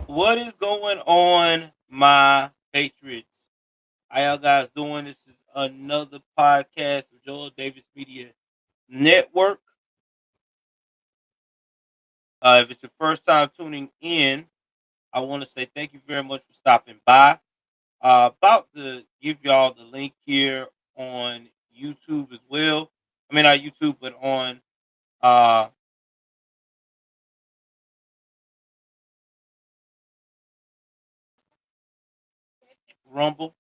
What is going on, my Patriots? How y'all guys doing? This is another podcast of Joel Davis Media Network. If it's your first time tuning in, I want to say thank you very much for stopping by. About to give y'all the link here on YouTube as well. I mean, not YouTube, but on uh, Rumble.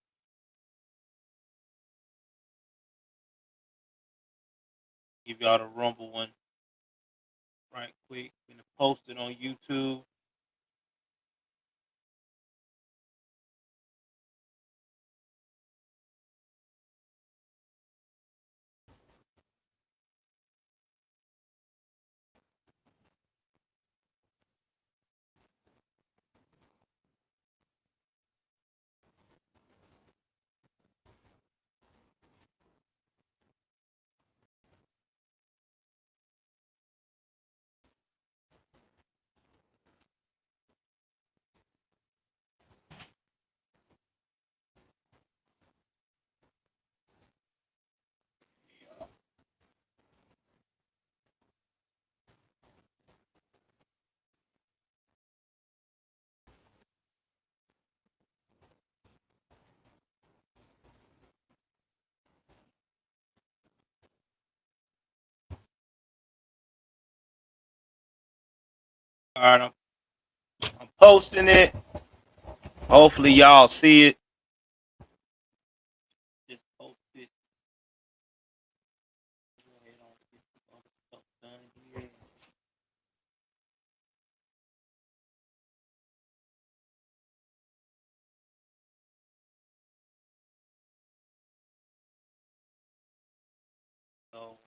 Give y'all the Rumble one right quick. Gonna post it on YouTube. All right, I'm posting it. Hopefully, y'all see it. Just post it. Go ahead on get some other stuff done here. So,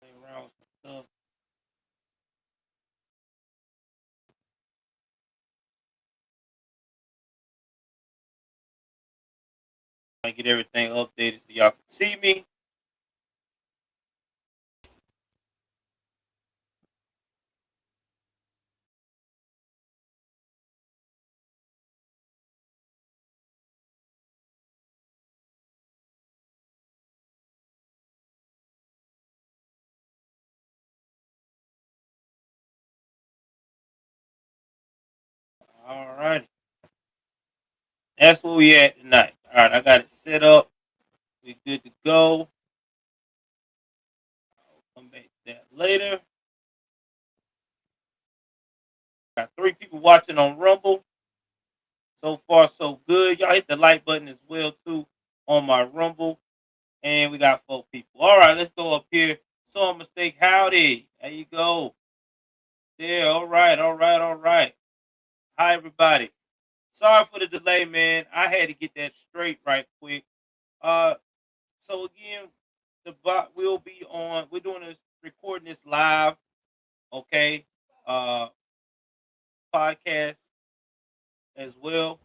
play around with some stuff. I get everything updated so y'all can see me. All right, that's where we at tonight. All right, I got it set up. We good to go. I'll come back to that later. Got 3 people watching on Rumble. So far, so good. Y'all hit the like button as well too on my Rumble. And we got 4 people. All right, let's go up here. So a mistake. Howdy. There you go. Yeah, all right, all right, all right. Hi, everybody. Sorry for the delay, man. I had to get that straight right quick. Uh, so again, the bot will be on. We're doing this, recording this live. Okay, uh, podcast as well.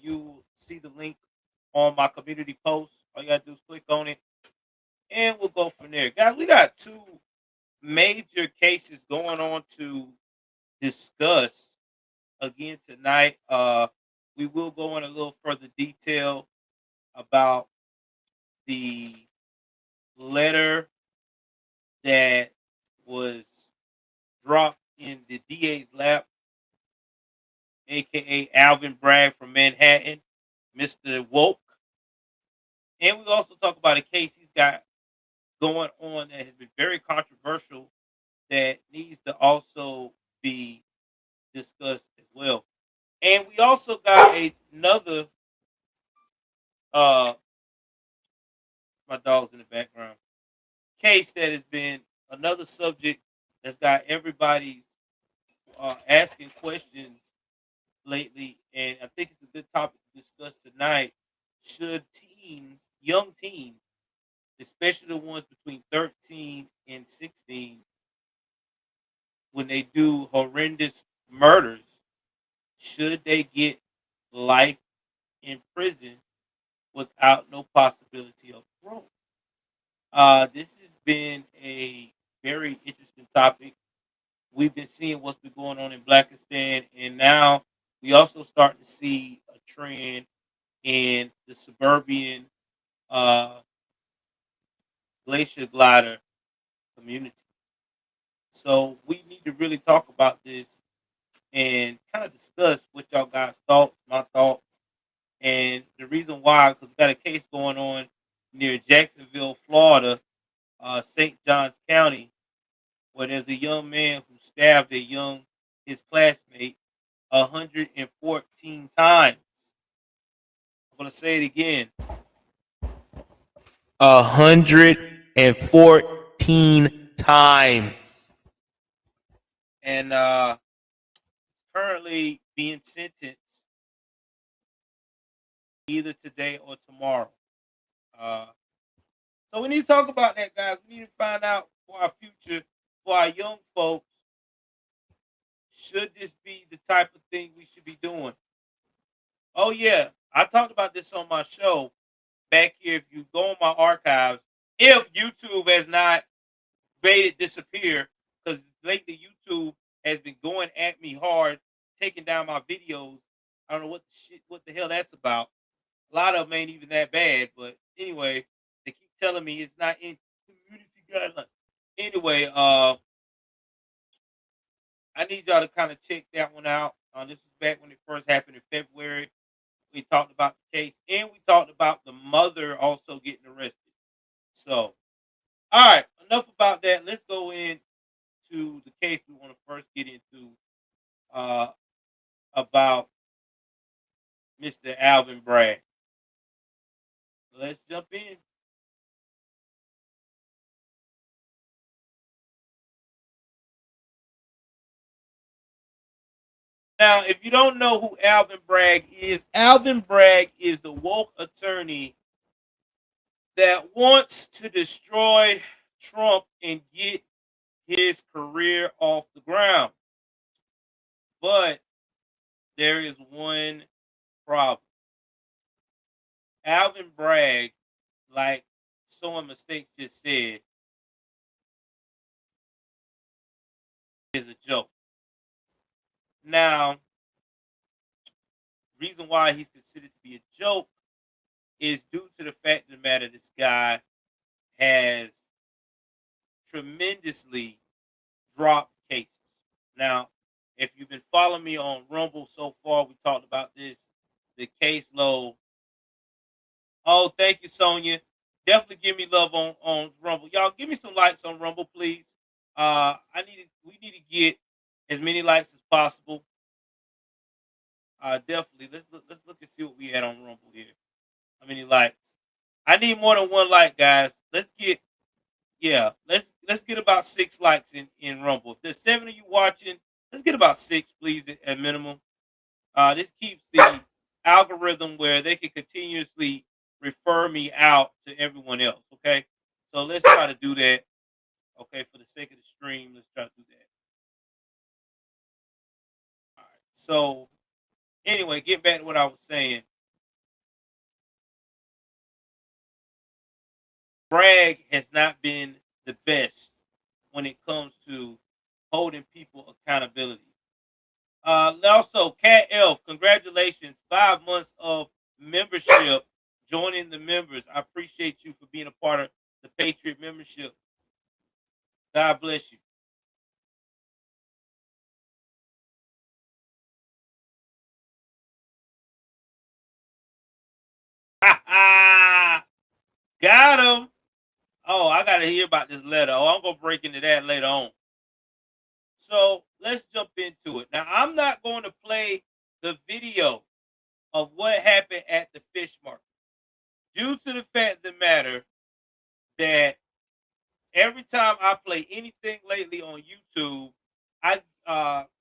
You see the link on my community post. All you gotta do is click on it, and we'll go from there, guys. We got two major cases going on to discuss again tonight. We will go in a little further detail about the letter that was dropped in the DA's lap, aka Alvin Bragg from Manhattan, Mr. Woke. And we also talk about a case he's got going on that has been very controversial that needs to also be discussed as well. And we also got another uh my dog's in the background. Case that has been another subject that's got everybody asking questions lately, and I think it's a good topic to discuss tonight. Should teens, young teens, especially the ones between 13 and 16, when they do horrendous murders, should they get life in prison without no possibility of growth. This has been a very interesting topic. We've been seeing what's been going on in Blackistan, and now we also start to see a trend in the suburban uh, glacier glider community. So we need to really talk about this and kind of discuss what y'all guys thoughts, my thoughts, and the reason why. Because we got a case going on near Jacksonville, Florida, St. Johns County, where there's a young man who stabbed his classmate 114 times. I'm gonna say it again. 114 times. And currently being sentenced either today or tomorrow. Uh, so we need to talk about that, guys. We need to find out for our future, for our young folks, should this be the type of thing we should be doing? Oh yeah, I talked about this on my show back here. If you go on my archives, if YouTube has not made it disappear, because lately YouTube has been going at me hard, taking down my videos. I don't know what the hell that's about. A lot of them ain't even that bad, but anyway, they keep telling me it's not in community guidelines. Anyway, I need y'all to kind of check that one out. This was back when it first happened in February. We talked about the case, and we talked about the mother also getting arrested. So, all right, enough about that. Let's go into the case we want to first get into uh, about Mr. Alvin Bragg. Let's jump in. Now, if you don't know who Alvin Bragg is the woke attorney that wants to destroy Trump and get his career off the ground. But there is one problem. Alvin Bragg, like Someone Mistakes just said, is a joke. Now, reason why he's considered to be a joke is due to the fact of the matter this guy has tremendously dropped cases. Now, if you've been following me on Rumble so far, we talked about this, the caseload. Oh, thank you, Sonia. Definitely give me love on Rumble. Y'all give me some likes on Rumble, please. We need to get as many likes as possible. Definitely. Let's look and see what we had on Rumble here. How many likes? I need more than one like, guys. Let's get about 6 likes in Rumble. If there's 7 of you watching, let's get about 6, please, at minimum. This keeps the algorithm where they can continuously refer me out to everyone else. Okay, so let's try to do that. Okay, for the sake of the stream, let's try to do that. All right. So anyway, get back to what I was saying. Bragg has not been the best when it comes to holding people accountability. Also, Cat Elf, congratulations, 5 months of membership, joining the members. I appreciate you for being a part of the Patriot membership. God bless you. Got him. Oh, I got to hear about this letter. Oh, I'm going to break into that later on. So let's jump into it. Now, I'm not going to play the video of what happened at the fish market due to the fact of the matter that every time I play anything lately on YouTube, I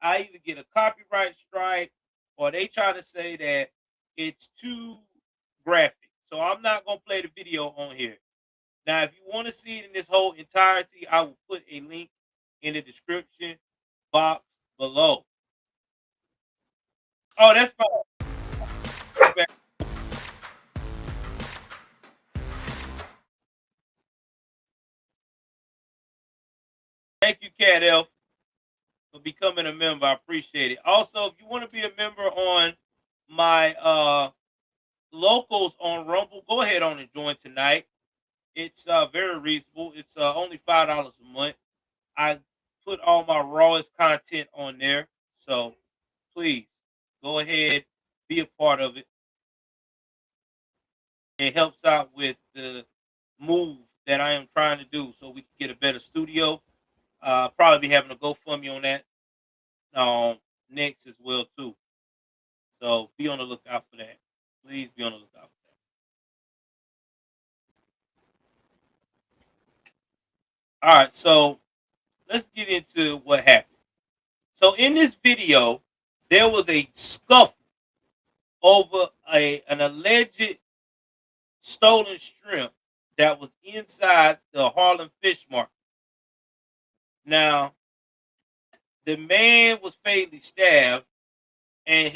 either get a copyright strike or they try to say that it's too graphic. So I'm not gonna play the video on here. Now, if you want to see it in this whole entirety, I will put a link in the description box below. Oh, that's fine. Thank you, Cat Elf, for becoming a member. I appreciate it. Also, if you want to be a member on my locals on Rumble, go ahead on and join tonight. It's very reasonable. It's only $5 a month. I put all my rawest content on there, so please go ahead, be a part of it. It helps out with the move that I am trying to do, so we can get a better studio. Probably be having a GoFundMe on that next as well too. So be on the lookout for that. Please be on the lookout for that. All right, so let's get into what happened. So in this video, there was a scuffle over an alleged stolen shrimp that was inside the Harlem Fish Market. Now, the man was fatally stabbed, and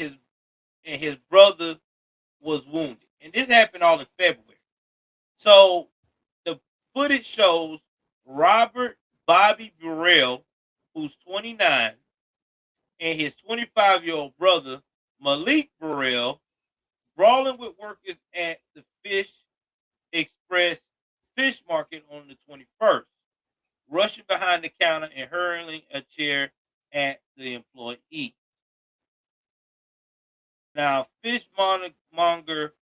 his brother was wounded. And this happened all in February. So the footage shows Robert Bobby Burrell, who's 29, and his 25-year-old brother Malik Burrell brawling with workers at the Fish Express Fish Market on the 21st, rushing behind the counter and hurling a chair at the employee. Now, fishmonger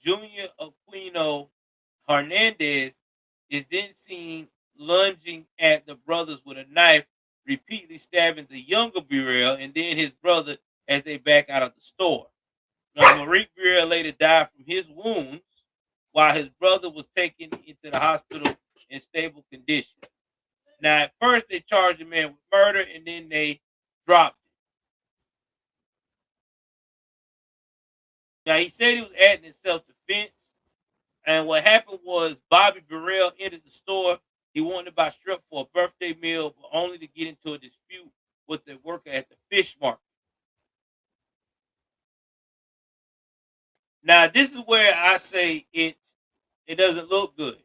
Junior Aquino Hernandez is then seen lunging at the brothers with a knife, repeatedly stabbing the younger Burrell and then his brother as they back out of the store. Now, Marie Burrell later died from his wounds, while his brother was taken into the hospital in stable condition. Now, at first, they charged the man with murder, and then they dropped it. Now, he said he was acting in self-defense, and what happened was Bobby Burrell entered the store. He wanted to buy shrimp for a birthday meal, but only to get into a dispute with the worker at the fish market. Now, this is where I say it doesn't look good.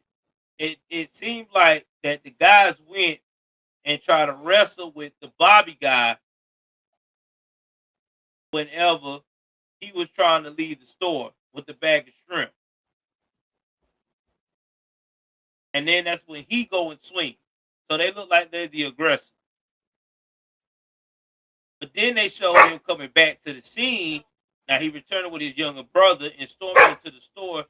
It seemed like that the guys went and tried to wrestle with the Bobby guy whenever he was trying to leave the store with the bag of shrimp. And then that's when he go and swing. So they look like they're the aggressor. But then they show him coming back to the scene. Now he returned with his younger brother and stormed into the store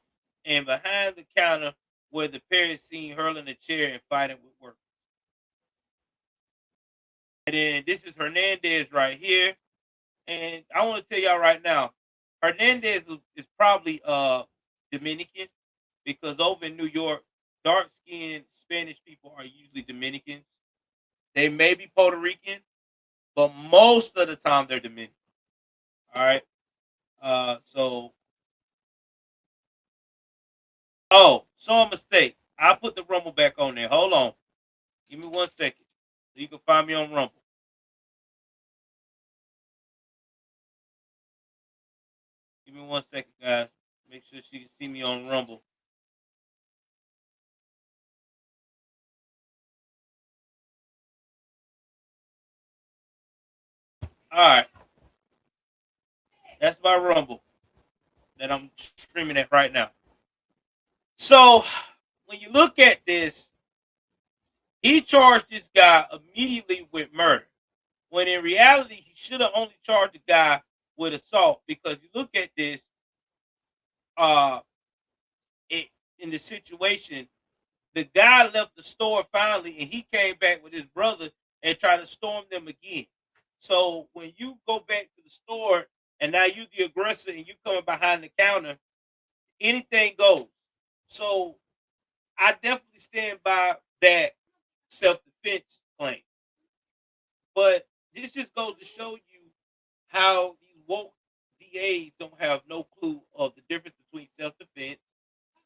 and behind the counter where the pair is seen hurling a chair and fighting with workers. And then this is Hernandez right here. And I want to tell y'all right now, Hernandez is probably Dominican because over in New York, dark skinned Spanish people are usually Dominicans. They may be Puerto Rican, but most of the time they're Dominican. All right. So so a mistake. I put the Rumble back on there. Hold on. Give me 1 second. So you can find me on Rumble. Give me 1 second, guys. Make sure she can see me on Rumble. All right. That's my Rumble that I'm streaming at right now. So when you look at this, he charged this guy immediately with murder. When in reality, he should have only charged the guy with assault because you look at this, uh, in the situation, the guy left the store finally, and he came back with his brother and tried to storm them again. So when you go back to the store and now you the aggressor and you coming behind the counter, anything goes. So I definitely stand by that self-defense claim. But this just goes to show you how these woke DAs don't have no clue of the difference between self-defense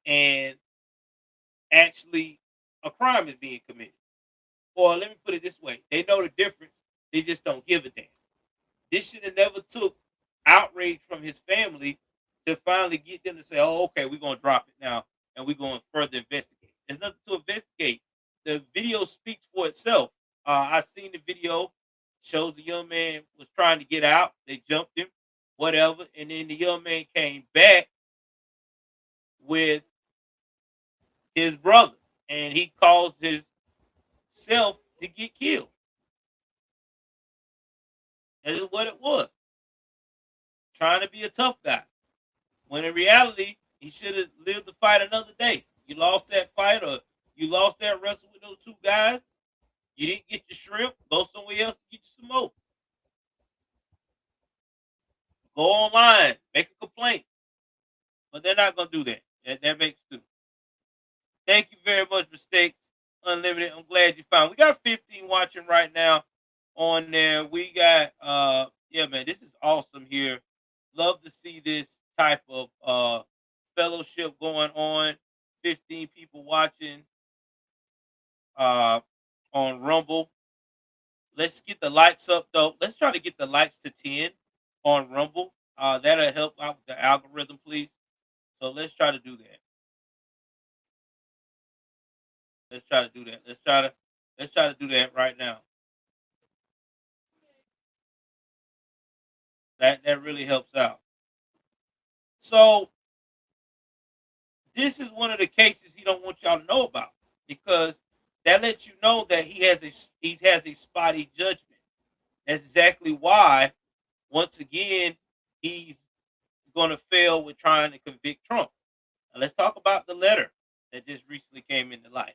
and actually a crime is being committed. Or let me put it this way: they know the difference, they just don't give a damn. This should have never took outrage from his family to finally get them to say, "Oh, okay, we're gonna drop it now and we're going to further investigate." There's nothing to investigate. The video speaks for itself. I seen the video. Shows the young man was trying to get out. They jumped him, whatever, and then the young man came back with his brother, and he caused himself to get killed. That is what it was. Trying to be a tough guy. When in reality, he should have lived to fight another day. You lost that fight, or you lost that wrestle with those two guys. You didn't get your shrimp. Go somewhere else to get you some more. Go online, make a complaint. But they're not gonna do that. That makes two. Thank you very much, Mistakes Unlimited. I'm glad you found. We got 15 watching right now on there. We got yeah, man, this is awesome here. Love to see this type of fellowship going on. 15 people watching uh on Rumble. Let's get the likes up though. Let's try to get the likes to 10 on Rumble. That'll help out with the algorithm, please. So let's try to do that. Let's try to do that. Let's try to do that right now. That really helps out. So this is one of the cases he don't want y'all to know about, because that lets you know that he has a spotty judgment. That's exactly why, once again, he's going to fail with trying to convict Trump. Now let's talk about the letter that just recently came into light.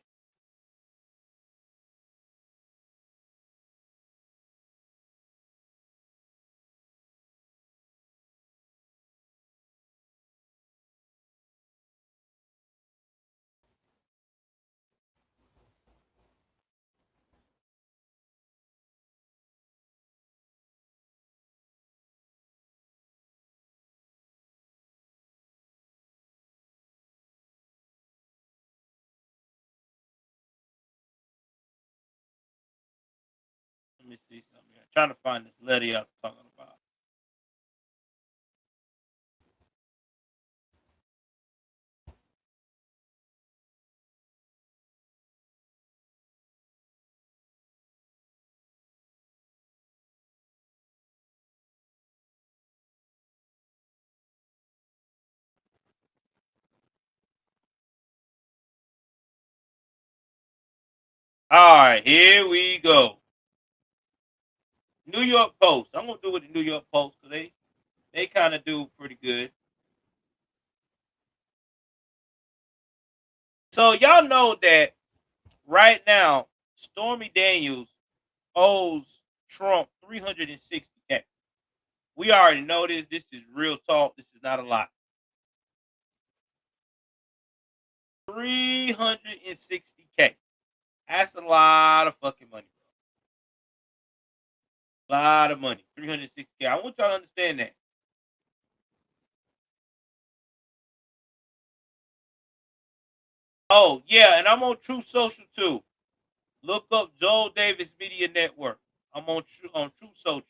Let me see something here. I'm trying to find this letter y'all talking about. All right, here we go. New York Post. I'm gonna do with the New York Post because they kind of do pretty good. So y'all know that right now, Stormy Daniels owes Trump 360K. We already know this. This is real talk. This is not a lie. 360K. That's a lot of fucking money, bro. A lot of money. 360K. I want y'all to understand that. Oh, yeah, and I'm on True Social too. Look up Joel Davis Media Network. I'm on True Social.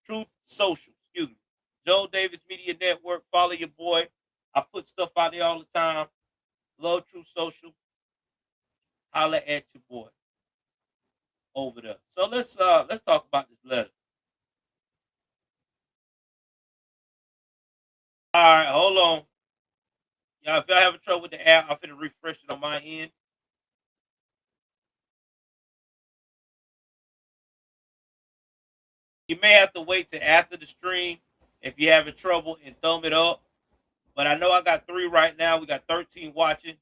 Truth Social, excuse me. Joel Davis Media Network. Follow your boy. I put stuff out there all the time. Love True Social. Holla at your boy over there. So let's talk about this letter. All right, hold on. Y'all, if y'all having trouble with the app, I'm finna refresh it on my end. You may have to wait till after the stream if you're having trouble and thumb it up. But I know I got 3 right now. We got 13 watching.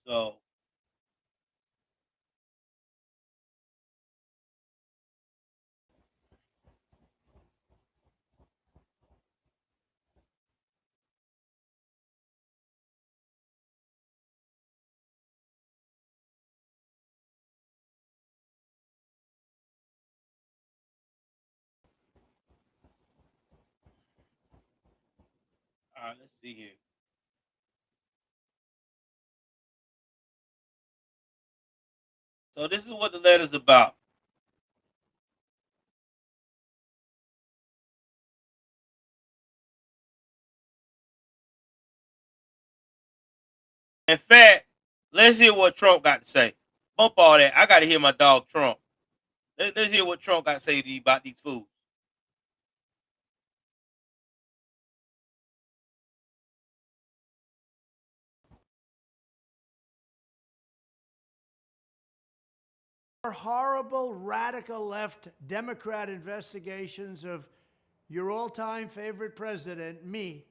So all right, let's see here. So this is what the letter's about. In fact, let's hear what Trump got to say. Bump all that. I got to hear my dog Trump. Let's hear what Trump got to say to you about these fools. Horrible radical left Democrat investigations of your all-time favorite president, me,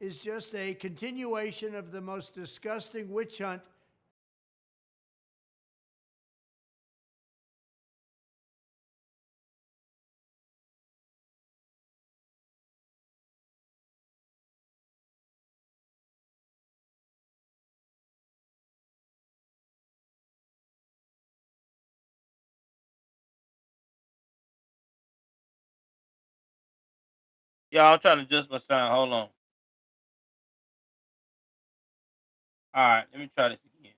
is just a continuation of the most disgusting witch hunt. Yeah, I'm trying to adjust my sound. Hold on. All right, let me try this again.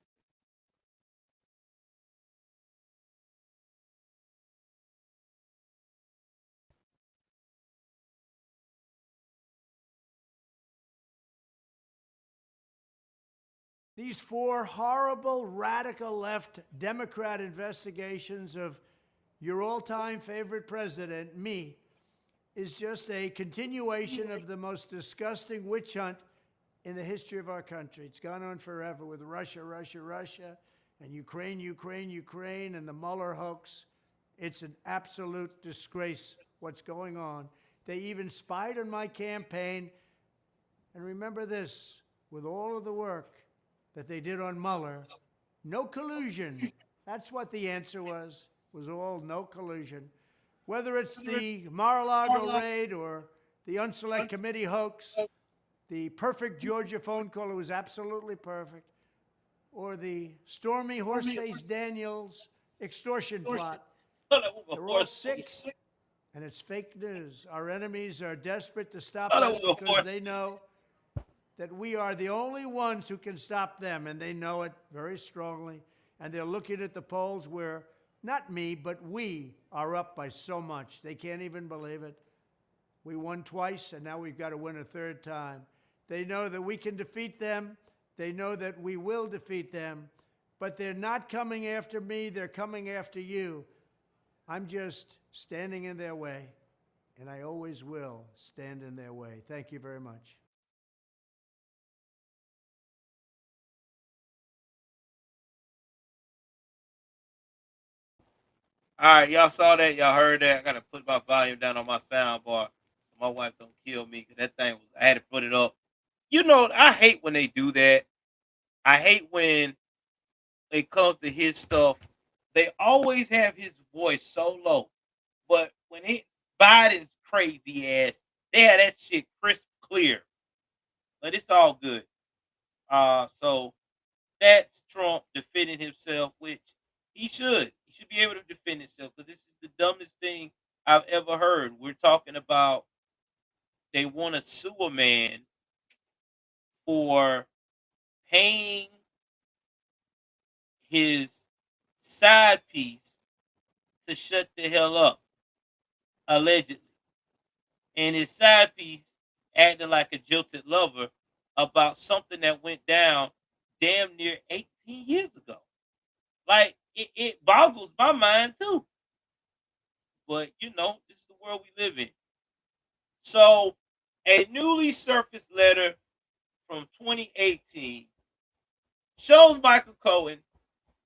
These four horrible radical left Democrat investigations of your all-time favorite president, me, is just a continuation of the most disgusting witch hunt in the history of our country. It's gone on forever with Russia, Russia, Russia, and Ukraine, Ukraine, Ukraine, and the Mueller hoax. It's an absolute disgrace what's going on. They even spied on my campaign. And remember this, with all of the work that they did on Mueller, no collusion. That's what the answer was all no collusion. Whether it's the Mar-a-Lago raid or the Unselect Committee hoax, the perfect Georgia phone call, it was absolutely perfect, or the Stormy Horseface Daniels extortion plot. They're all sick, and it's fake news. Our enemies are desperate to stop us because they know that we are the only ones who can stop them, and they know it very strongly. And they're looking at the polls where, not me, but we are up by so much. They can't even believe it. We won twice, and now we've got to win a third time. They know that we can defeat them. They know that we will defeat them. But they're not coming after me. They're coming after you. I'm just standing in their way, and I always will stand in their way. Thank you very much. All right, y'all saw that. Y'all heard that. I got to put my volume down on my sound bar so my wife don't kill me because that thing was, I had to put it up. You know, I hate when they do that. I hate when it comes to his stuff. They always have his voice so low. But when it Biden's crazy ass, they had that shit crisp clear. But it's all good. So that's Trump defending himself, which he should. He should be able to defend himself because this is the dumbest thing I've ever heard. We're talking about they want to sue a man for paying his side piece to shut the hell up, allegedly. And his side piece acting like a jilted lover about something that went down damn near 18 years ago. Like it boggles my mind too. But you know, this is the world we live in. So a newly surfaced letter from 2018 shows Michael Cohen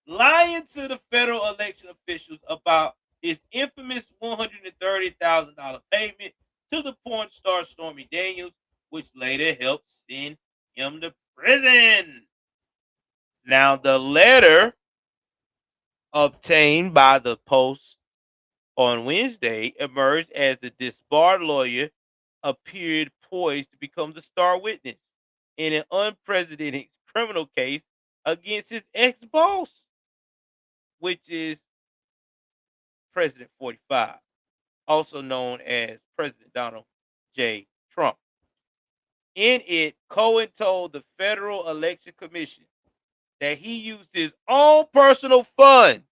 lying to the federal election officials about his infamous $130,000 payment to the porn star Stormy Daniels, which later helped send him to prison. Now, the letter obtained by the Post on Wednesday emerged as the disbarred lawyer appeared poised to become the star witness in an unprecedented criminal case against his ex boss, which is President 45, also known as President Donald J. Trump. In it, Cohen told the Federal Election Commission that he used his own personal funds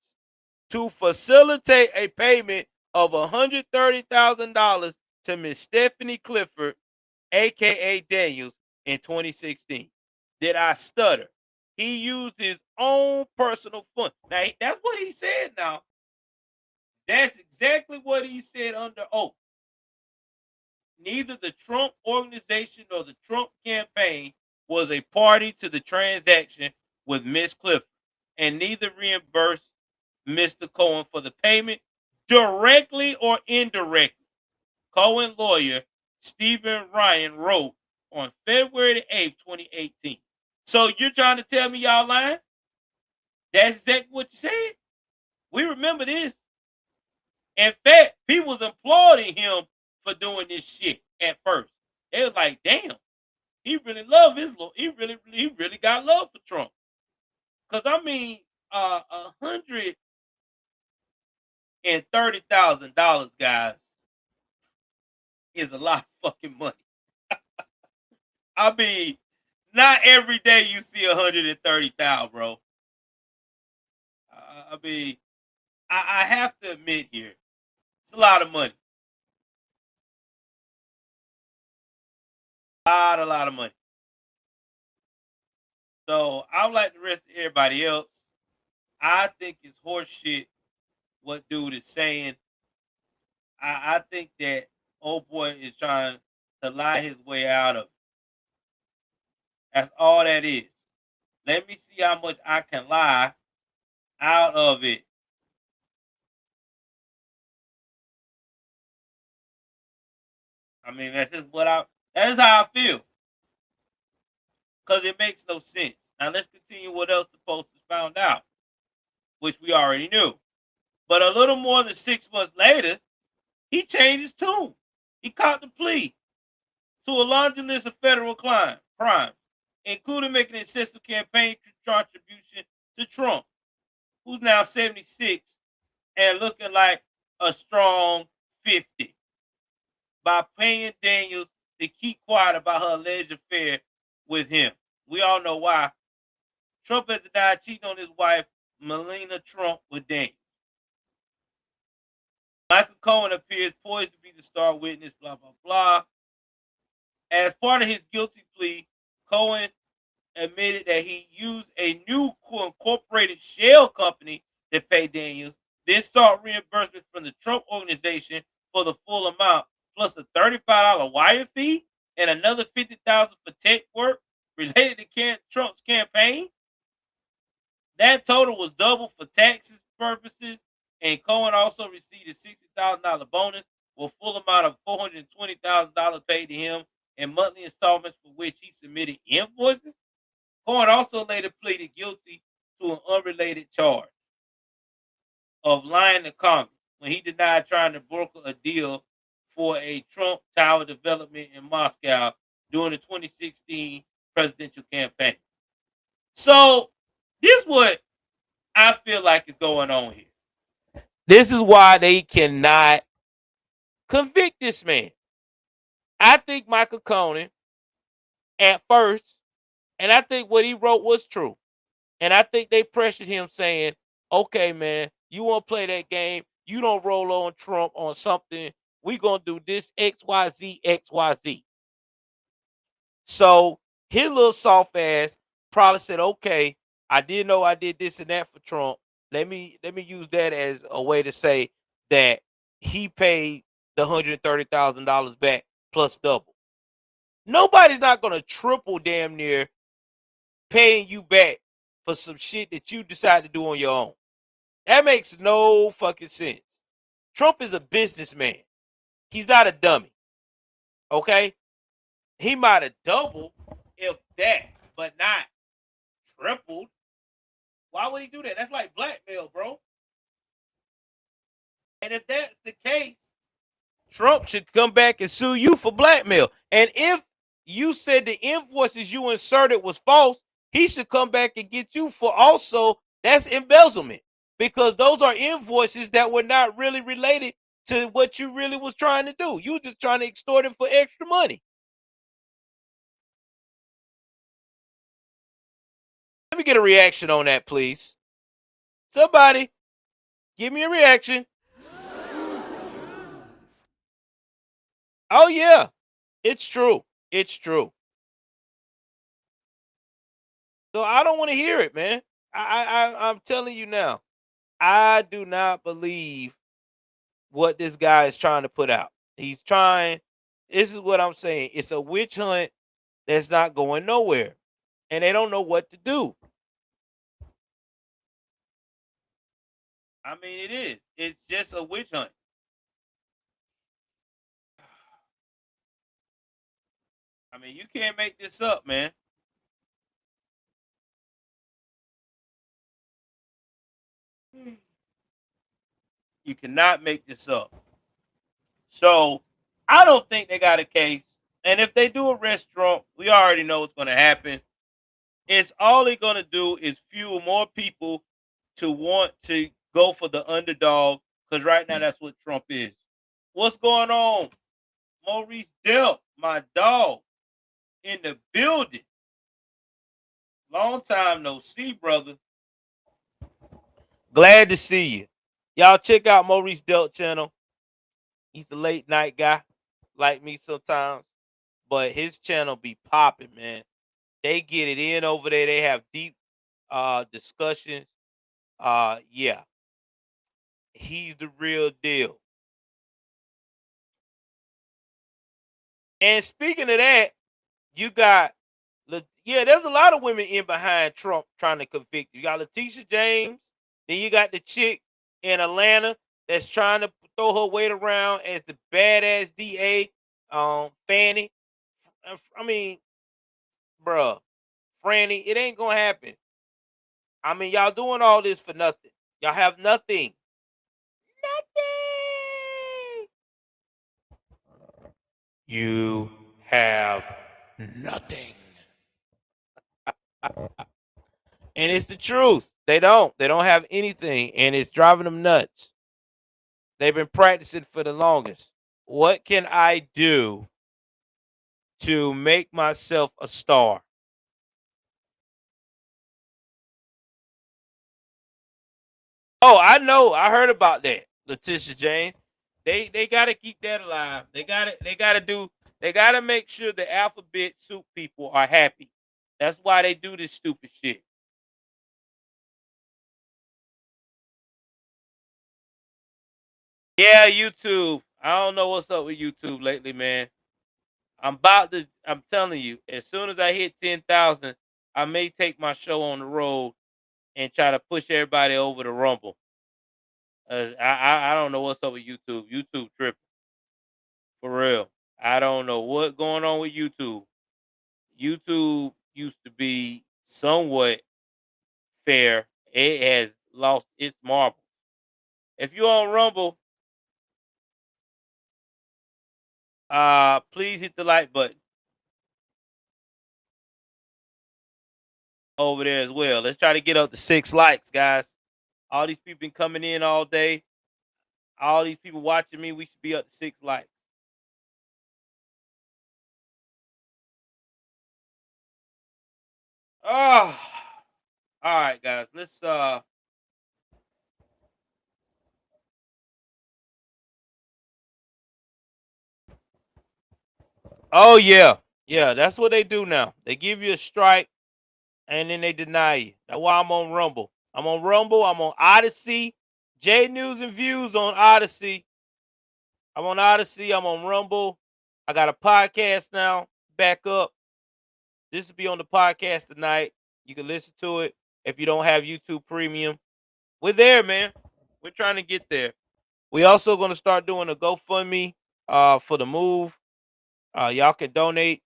to facilitate a payment of $130,000 to Miss Stephanie Clifford, aka Daniels, in 2016. Did I stutter? He used his own personal fund. Now that's what he said. Now that's exactly what he said under oath. Neither the Trump organization nor the Trump campaign was a party to the transaction with Miss Clifford, and neither reimbursed Mr. Cohen for the payment directly or indirectly. Cohen lawyer Stephen Ryan wrote on February 8th, 2018. So you're trying to tell me y'all lying? That's exactly what you said? We remember this. In fact, people was applauding him for doing this shit at first. They was like, damn, he really loved his law. He really got love for Trump. Cause I mean, $130,000, guys, is a lot of fucking money. I mean, not every day you see 130,000, bro. I mean, I have to admit here, it's a lot of money. A lot of money. So I'm like the rest of everybody else. I think it's horseshit what dude is saying. I think that old boy is trying to lie his way out of it. That's all that is. Let me see how much I can lie out of it. I mean, that's how I feel. Because it makes no sense. Now let's continue what else the posters found out, which we already knew. But a little more than 6 months later, he changed his tune. He caught the plea to a laundry list of federal crimes, including making excessive campaign contribution to Trump, who's now 76 and looking like a strong 50, by paying Daniels to keep quiet about her alleged affair with him. We all know why. Trump has denied cheating on his wife, Melania Trump, with Daniels. Michael Cohen appears poised to be the star witness, blah, blah, blah. As part of his guilty plea, Cohen admitted that he used a new incorporated shell company to pay Daniels, then sought reimbursement from the Trump organization for the full amount, plus a $35 wire fee and another $50,000 for tech work related to Trump's campaign. That total was double for taxes purposes, and Cohen also received a $60,000 bonus with full amount of $420,000 paid to him in monthly installments for which he submitted invoices. Cohen also later pleaded guilty to an unrelated charge of lying to Congress when he denied trying to broker a deal for a Trump Tower development in Moscow during the 2016 presidential campaign. So, this is what I feel like is going on here. This is why they cannot convict this man. I think Michael Cohen, at first, and I think what he wrote was true. And I think they pressured him saying, okay, man, you want to play that game. You don't roll on Trump on something. We're going to do this XYZ, XYZ. So his little soft ass probably said, okay, I did know I did this and that for Trump. Let me use that as a way to say that he paid the $130,000 back plus double. Nobody's not going to triple damn near paying you back for some shit that you decide to do on your own. That makes no fucking sense. Trump is a businessman. He's not a dummy. Okay? He might have doubled, if that, but not tripled. Why would he do that? That's like blackmail, bro. And if that's the case, Trump should come back and sue you for blackmail. And if you said the invoices you inserted was false, he should come back and get you for also that's embezzlement, because those are invoices that were not really related to what you really was trying to do. You were just trying to extort him for extra money. Let me get a reaction on that, please. Somebody, give me a reaction. Oh, yeah, it's true. It's true. So I don't want to hear it, man. I'm telling you now. I do not believe what this guy is trying to put out. He's trying. This is what I'm saying. It's a witch hunt that's not going nowhere, and they don't know what to do. I mean, it is. It's just a witch hunt. I mean, you can't make this up, man. You cannot make this up. So I don't think they got a case. And if they do arrest Trump, we already know what's going to happen. It's all they're going to do is fuel more people to want to go for the underdog because right now that's what Trump is. What's going on? Maurice Delp, my dog, in the building. Long time no see, brother. Glad to see you. Y'all check out Maurice Delp channel. He's the late night guy, like me sometimes. But his channel be popping, man. They get it in over there. They have deep discussions. Yeah. He's the real deal. And speaking of that, you got there's a lot of women in behind Trump trying to convict you. You got Letitia James, then you got the chick in Atlanta that's trying to throw her weight around as the badass DA, Fanny. I mean, bruh, Franny, it ain't gonna happen. I mean, y'all doing all this for nothing. Y'all have nothing. Nothing. You have nothing. And it's the truth. They don't. They don't have anything. And it's driving them nuts. They've been practicing for the longest. What can I do to make myself a star? Oh, I know. I heard about that, Letitia James. They gotta keep that alive. They gotta make sure the alphabet soup people are happy. That's why they do this stupid shit. Yeah, YouTube. I don't know what's up with YouTube lately, man. I'm telling you, as soon as I hit 10,000, I may take my show on the road and try to push everybody over to Rumble. I don't know what's up with YouTube. YouTube tripping for real. I don't know what's going on with YouTube. YouTube used to be somewhat fair. It has lost its marbles. If you're on Rumble, please hit the like button over there as well. Let's try to get up to 6 likes, guys. All these people been coming in all day. All these people watching me. We should be up to 6 likes. Oh, all right, guys. Let's Oh yeah. Yeah, that's what they do now. They give you a strike and then they deny you. That's why I'm on Rumble. I'm on Rumble. I'm on Odyssey. J News and Views on Odyssey. I'm on Odyssey. I'm on Rumble. I got a podcast now. Back up. This will be on the podcast tonight. You can listen to it if you don't have YouTube Premium. We're there, man. We're trying to get there. We also going to start doing a GoFundMe for the move. Y'all can donate.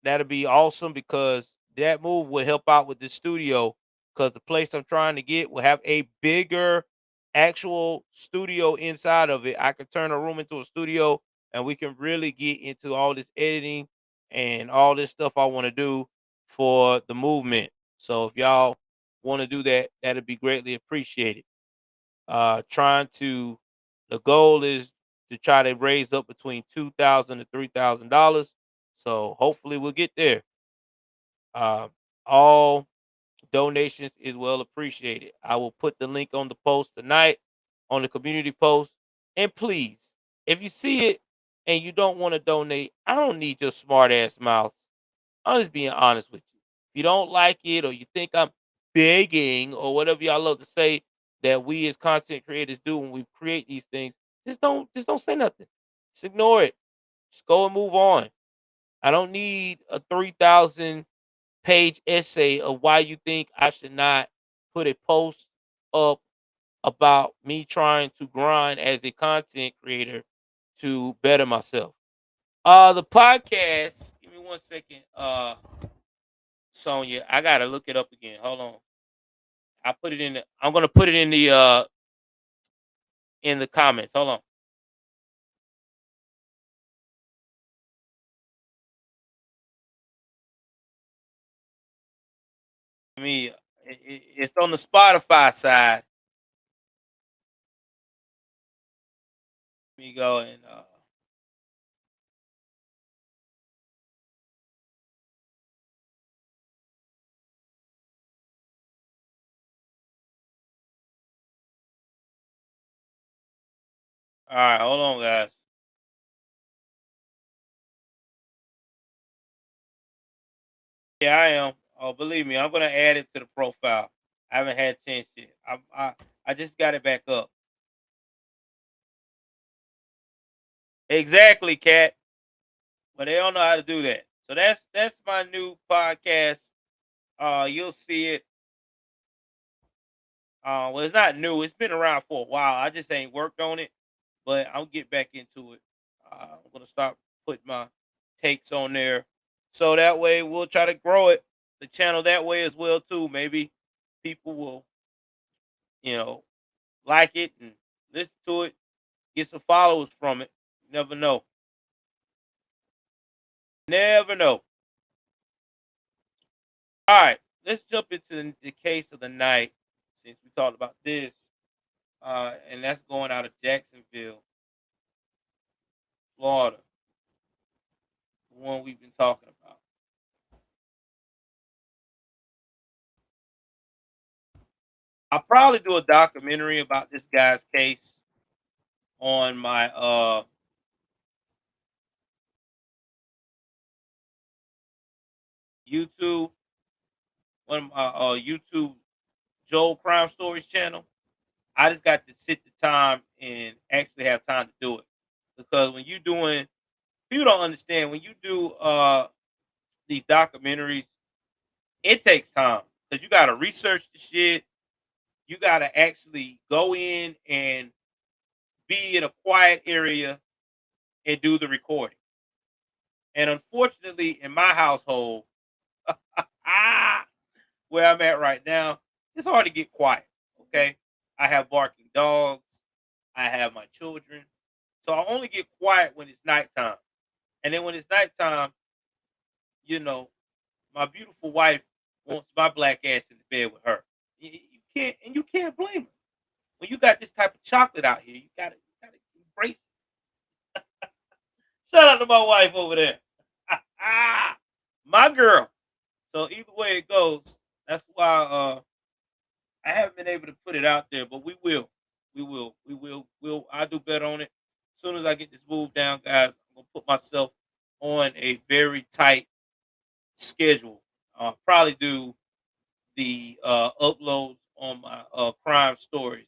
That'll be awesome because that move will help out with the studio because the place I'm trying to get will have a bigger actual studio inside of it. I can turn a room into a studio and we can really get into all this editing and all this stuff I want to do for the movement. So if y'all want to do that, that'd be greatly appreciated. Trying to the goal is to try to raise up between $2,000 to $3,000. So hopefully we'll get there. Uh, all donations is well appreciated. I will put the link on the post tonight on the community post. And please, if you see it and you don't want to donate, I don't need your smart ass mouth. I'm just being honest with you. you don't like it or you think I'm begging or whatever y'all love to say that we as content creators do when we create these things, just don't say nothing. Just ignore it. Just go and move on. I don't need a 3,000 page essay of why you think I should not put a post up about me trying to grind as a content creator to better myself. The podcast, give me 1 second, Sonia. I gotta look it up again. Hold on. I'm gonna put it in the comments. Hold on. Me, it's on the Spotify side. Let me go and all right, hold on, guys. Yeah, I am. Oh, believe me, I'm gonna add it to the profile. I haven't had a chance yet. I just got it back up. Exactly, Cat. But they don't know how to do that. So that's my new podcast. You'll see it. Well, it's not new. It's been around for a while. I just ain't worked on it, but I'll get back into it. I'm gonna start putting my takes on there, so that way we'll try to grow it, the channel that way as well too. Maybe people will, you know, like it and listen to it, get some followers from it. You never know. Never know. All right, let's jump into the case of the night since we talked about this, and that's going out of Jacksonville, Florida, the one we've been talking about. I'll probably do a documentary about this guy's case on my YouTube, one of my YouTube Joel Crime Stories channel. I just got to sit the time and actually have time to do it because when you doing, people don't understand when you do these documentaries, it takes time because you got to research the shit. You got to actually go in and be in a quiet area and do the recording. And unfortunately, in my household, ah, where I'm at right now, it's hard to get quiet. Okay, I have barking dogs. I have my children, so I only get quiet when it's nighttime. And then when it's nighttime, you know, my beautiful wife wants my black ass in the bed with her. You can't blame her. When you got this type of chocolate out here, you gotta embrace it. Shout out to my wife over there. My girl. So either way it goes, that's why I haven't been able to put it out there, but we will. We'll I'll do better on it. As soon as I get this move down, guys, I'm gonna put myself on a very tight schedule. Probably do the uploads on my crime stories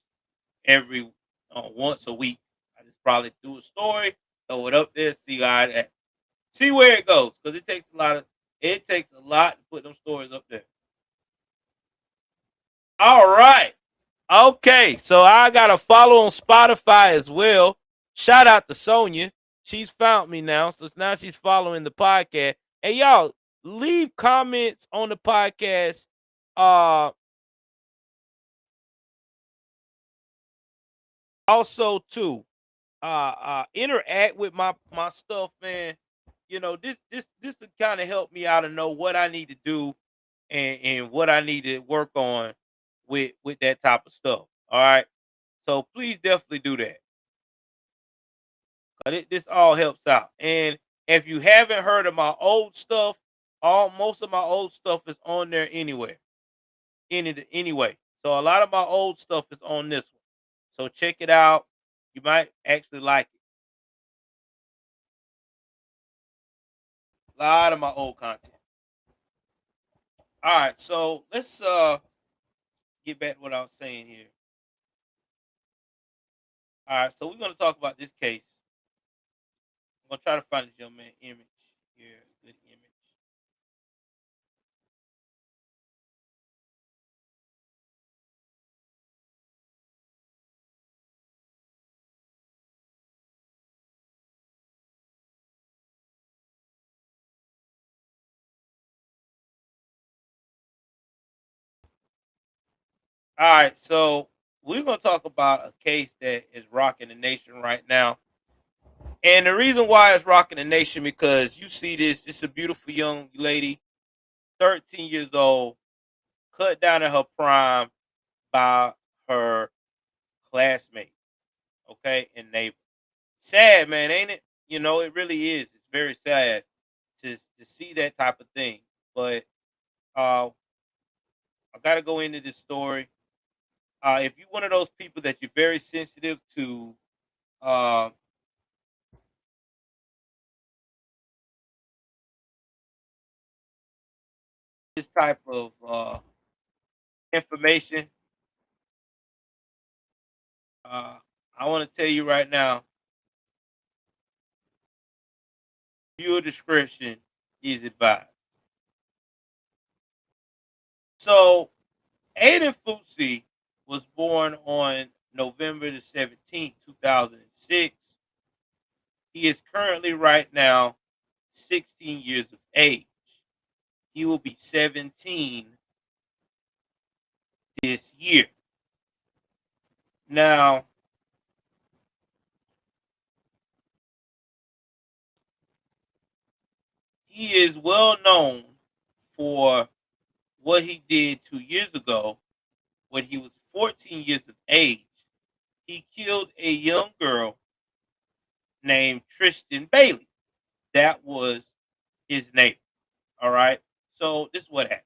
every once a week. I just probably do a story, throw it up there, see where it goes, because it takes a lot to put them stories up there. All right. Okay. So I got a follow on Spotify as well. Shout out to Sonia. She's found me now. So now she's following the podcast. Hey y'all, leave comments on the podcast. Uh Also too. Interact with my stuff, man. This to kind of help me out to know what I need to do and what I need to work on with that type of stuff. All right. So please definitely do that. This all helps out. And if you haven't heard of my old stuff, all most of my old stuff is on there anyway. Anyway. So a lot of my old stuff is on this one. So check it out. You might actually like it. A lot of my old content. All right, so let's get back to what I was saying here. All right, so we're gonna talk about this case. I'm gonna try to find this young man image here, good image. All right, so we're gonna talk about a case that is rocking the nation right now. And the reason why it's rocking the nation because you see this, this is a beautiful young lady, 13 years old, cut down in her prime by her classmate, okay, and neighbor. Sad, man, ain't it? You know, it really is. It's very sad to see that type of thing. But uh, I got to go into this story. If you're one of those people that you're very sensitive to uh, this type of information, uh, I want to tell you right now, viewer discretion is advised. So, Aiden Futsi was born on November the 17th, 2006. He is currently right now 16 years of age. He will be 17 this year. Now, he is well known for what he did 2 years ago when he was 14 years of age. He killed a young girl named Tristan Bailey. That was his neighbor. All right. So this is what happened.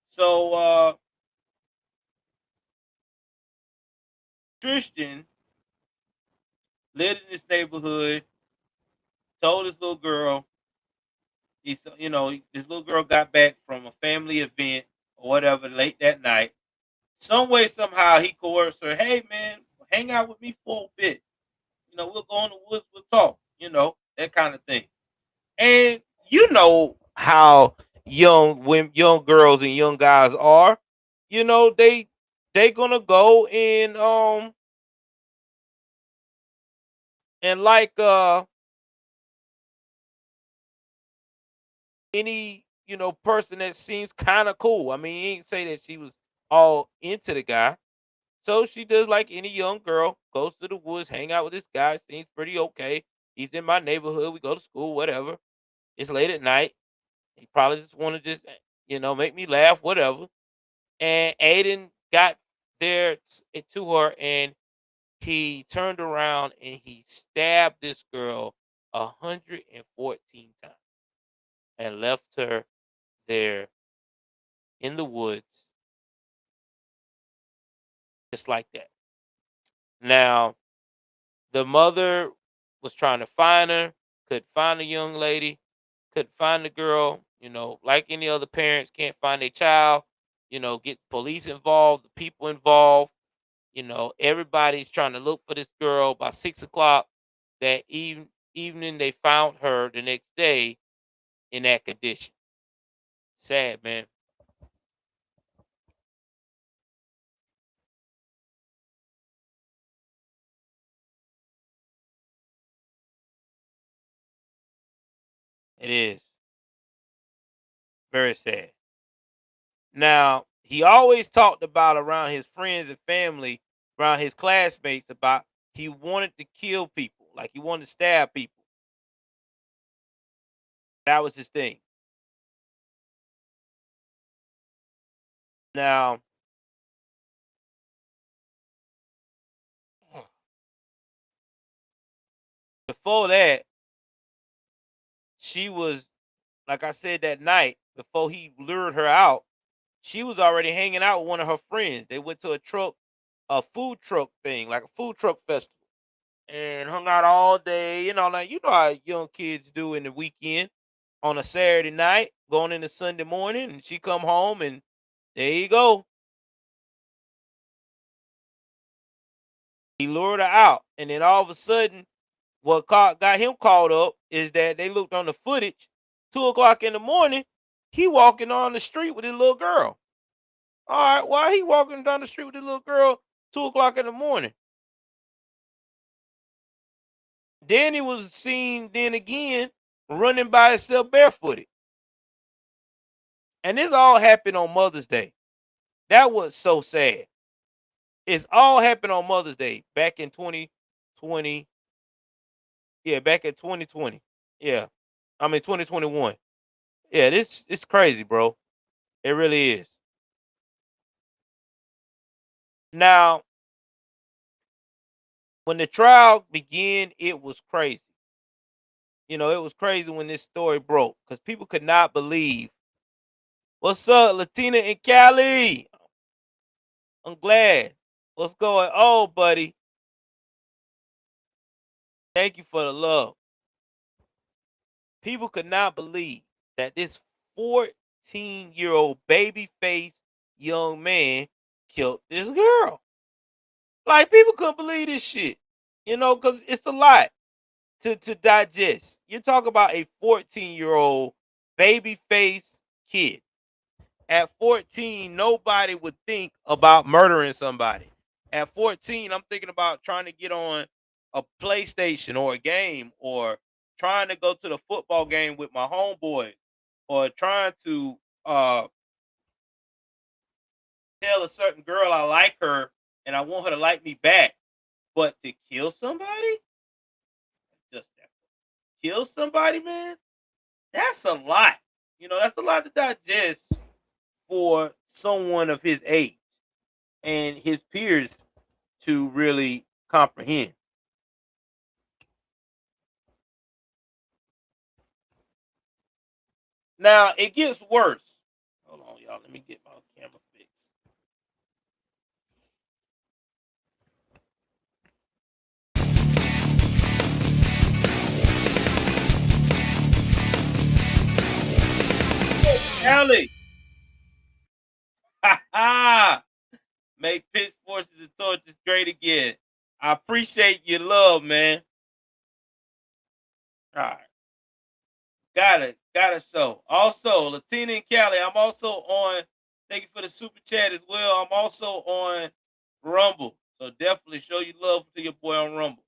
So Tristan lived in this neighborhood, told his little girl, this little girl got back from a family event or whatever late that night. Some way, somehow, he coerced her. Hey, man, hang out with me for a bit. We'll go in the woods, we'll talk. That kind of thing. And you know how young girls and young guys are. They gonna go and like any person that seems kind of cool. I mean, he ain't say that she was all into the guy. So she does like any young girl, goes to the woods, hang out with this guy, seems pretty okay. He's in my neighborhood, we go to school, whatever. It's late at night. He probably just want to just make me laugh, whatever. And Aiden got there to her, and he turned around and he stabbed this girl 114 times and left her there in the woods just like that. Now, the mother was trying to find her, couldn't find the young lady, couldn't find the girl, like any other parents can't find their child, get police involved, the people involved, everybody's trying to look for this girl. By 6 o'clock that evening, they found her the next day in that condition. Sad, man. It is very sad. Now, he always talked about around his friends and family, around his classmates, about he wanted to kill people, like he wanted to stab people. That was his thing. Now, before that, she was, like I said, that night, before he lured her out, she was already hanging out with one of her friends. They went to a food truck thing, like a food truck festival, and hung out all day. Like you know how young kids do in the weekend. on a Saturday night, going into Sunday morning, and she come home and there you go. He lured her out. And then all of a sudden, what got him caught up is that they looked on the footage, 2 o'clock in the morning, he walking on the street with his little girl. All right, why he walking down the street with his little girl 2 o'clock in the morning? Then he was seen then again running by himself barefooted. And this all happened on Mother's Day. That was so sad. It's all happened on Mother's Day back in 2020. Yeah, back in 2020. Yeah. I mean 2021. Yeah, this it's crazy, bro. It really is. Now, when the trial began, it was crazy. It was crazy when this story broke because people could not believe. What's up, Latina and Cali? I'm glad. What's going on, buddy? Thank you for the love. People could not believe that this 14-year-old baby faced young man killed this girl. Like, people couldn't believe this shit, because it's a lot to digest. You talk about a 14-year-old baby faced kid. At 14, nobody would think about murdering somebody. At 14, I'm thinking about trying to get on a PlayStation or a game, or trying to go to the football game with my homeboy, or trying to tell a certain girl I like her and I want her to like me back. But to kill somebody? Just that. Kill somebody, man? That's a lot. That's a lot to digest for someone of his age and his peers to really comprehend. Now it gets worse. Hold on, y'all. Let me get my camera fixed. Ellie, ha ha! Make pit forces and torches great again. I appreciate your love, man. All right, got it. So also, Latina and Cali, I'm also on. Thank you for the super chat as well. I'm also on Rumble, so definitely show your love to your boy on Rumble.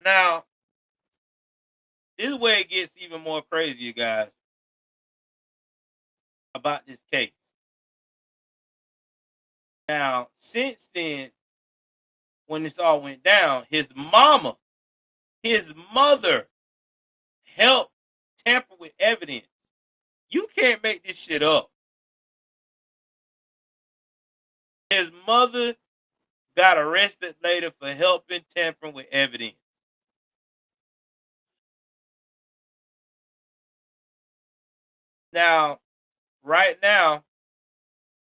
Now, this is where it gets even more crazy, you guys, about this case. Now, since then, when this all went down, his mother helped tamper with evidence. You can't make this shit up. His mother got arrested later for helping tampering with evidence. Now, right now,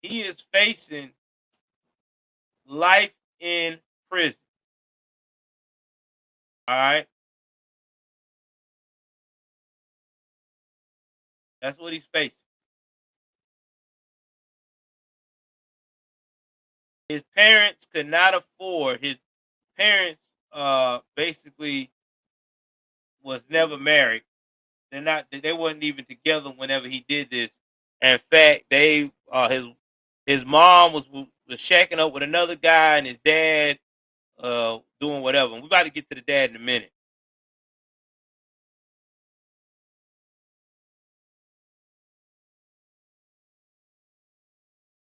he is facing life in prison. All right. That's what he's facing. His parents could not afford. His parents basically was never married. They weren't even together whenever he did this. In fact, they his mom was shacking up with another guy, and his dad doing whatever. And we're about to get to the dad in a minute.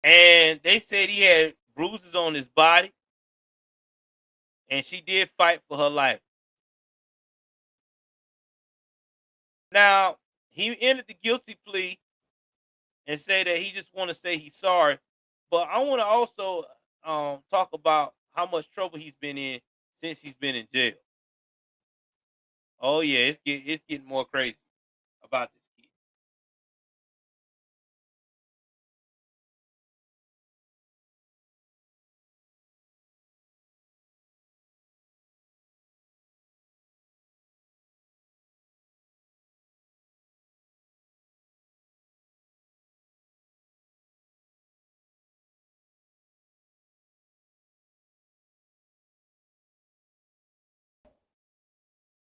And they said he had bruises on his body, and she did fight for her life. Now, he entered the guilty plea and say that he just want to say he's sorry. But I want to also talk about how much trouble he's been in since he's been in jail. Oh yeah, it's getting more crazy about this kid.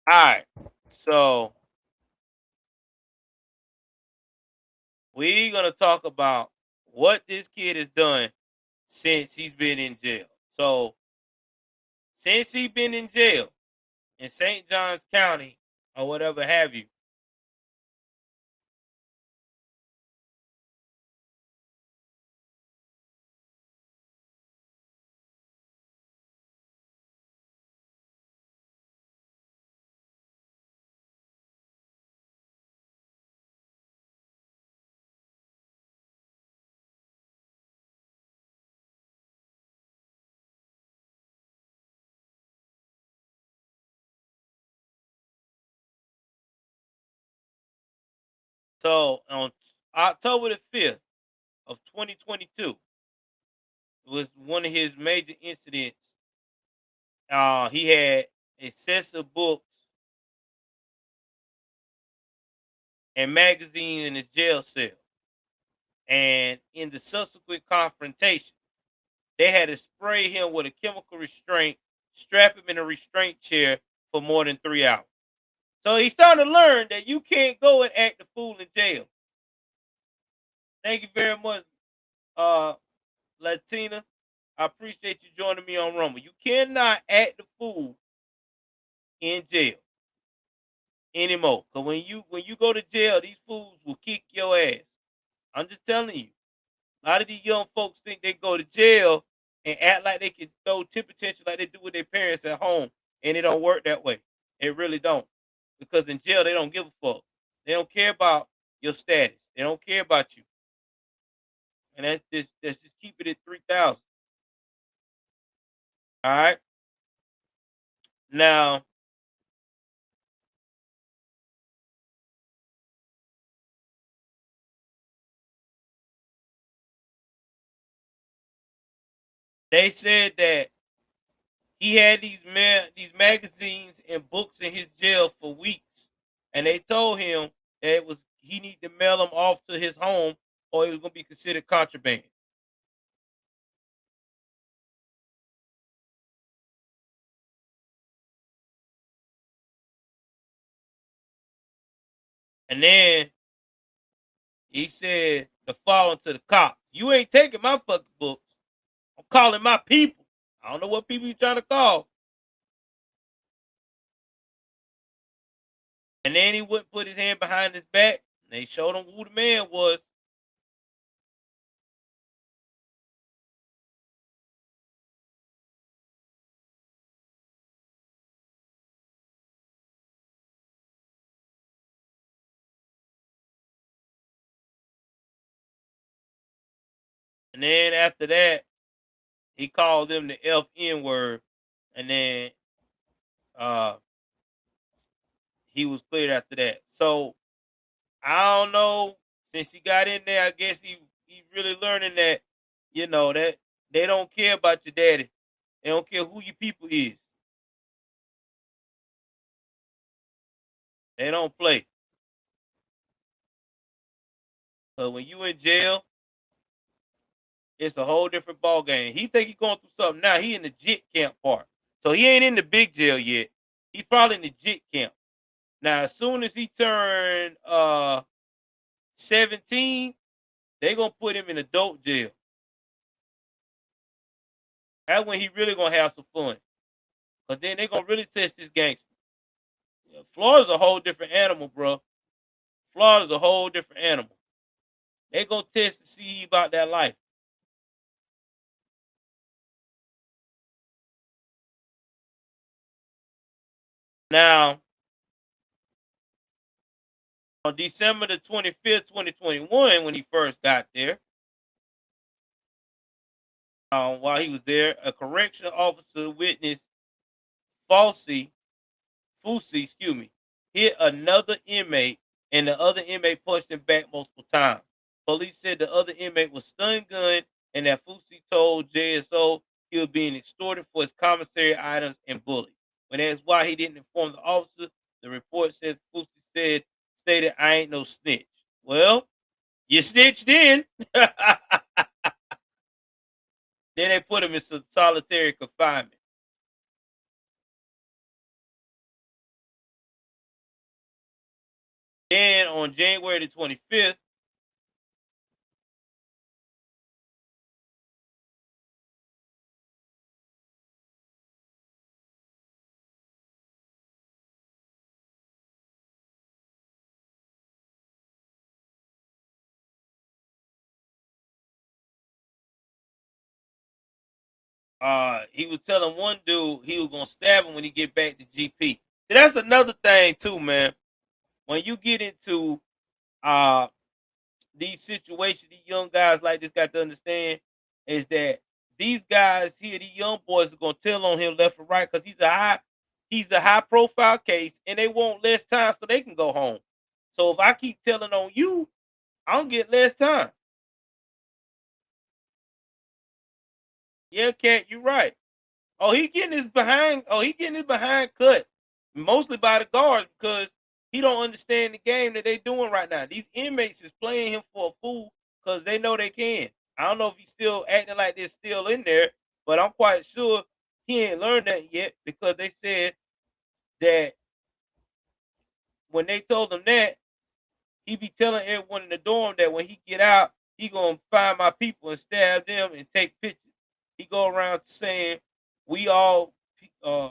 All right. So we're gonna talk about what this kid has done since he's been in jail. So since he's been in jail in St. Johns County or whatever have you, so on October the 5th of 2022 was one of his major incidents. He had excessive books and magazines in his jail cell. And in the subsequent confrontation, they had to spray him with a chemical restraint, strap him in a restraint chair for more than 3 hours. So he's starting to learn that you can't go and act the fool in jail. Thank you very much, uh, Latina. I appreciate you joining me on Rumble. You cannot act the fool in jail anymore. Cause when you go to jail, these fools will kick your ass. I'm just telling you. A lot of these young folks think they go to jail and act like they can throw temper tantrums like they do with their parents at home, and it don't work that way. It really don't, because in jail they don't give a fuck. They don't care about your status. They don't care about you, and that's just keep it at 3,000. All right. Now they said that he had these magazines and books in his jail for weeks, and they told him that it was he need to mail them off to his home, or it was gonna be considered contraband. And then he said the following to the cops: "You ain't taking my fucking books. I'm calling my people. I don't know what people you trying to call." And then he would put his hand behind his back. And they showed him who the man was. And then after that, he called them the FN word. And then uh, he was cleared after that. So I don't know. Since he got in there, I guess he really learning that, that they don't care about your daddy. They don't care who your people is. They don't play. So when you in jail, it's a whole different ball game. He think he going through something now. He in the jit camp part. So he ain't in the big jail yet. He probably in the jit camp. Now as soon as he turned 17, they gonna put him in adult jail. That's when he really gonna have some fun. Cause then they gonna really test this gangster. Yeah, Florida's a whole different animal, bro. Florida's a whole different animal. They go test to see about that life. Now, on December the 25th, 2021, when he first got there, while he was there, a correctional officer witnessed Fossey, Fousey, excuse me, hit another inmate, and the other inmate punched him back multiple times. Police said the other inmate was stun gunned, and that Fousey told JSO he was being extorted for his commissary items and bullied. When asked why he didn't inform the officer, the report said Fousey stated, "I ain't no snitch." Well, you snitched in. Then they put him in solitary confinement. Then on January the 25th, he was telling one dude he was gonna stab him when he get back to GP. So that's another thing too, man. When you get into uh these situations, these young guys like this got to understand is that these guys here, these young boys are gonna tell on him left and right because he's a high profile case and they want less time so they can go home. So if I keep telling on you, I don't get less time. Yeah, Cat, you're right. Oh, he getting his behind. Oh, he getting his behind cut, mostly by the guards because he don't understand the game that they doing right now. These inmates is playing him for a fool because they know they can. I don't know if he's still acting like they're still in there, but I'm quite sure he ain't learned that yet because they said that when they told him that, he be telling everyone in the dorm that when he get out, he gonna find my people and stab them and take pictures. He go around saying we all uh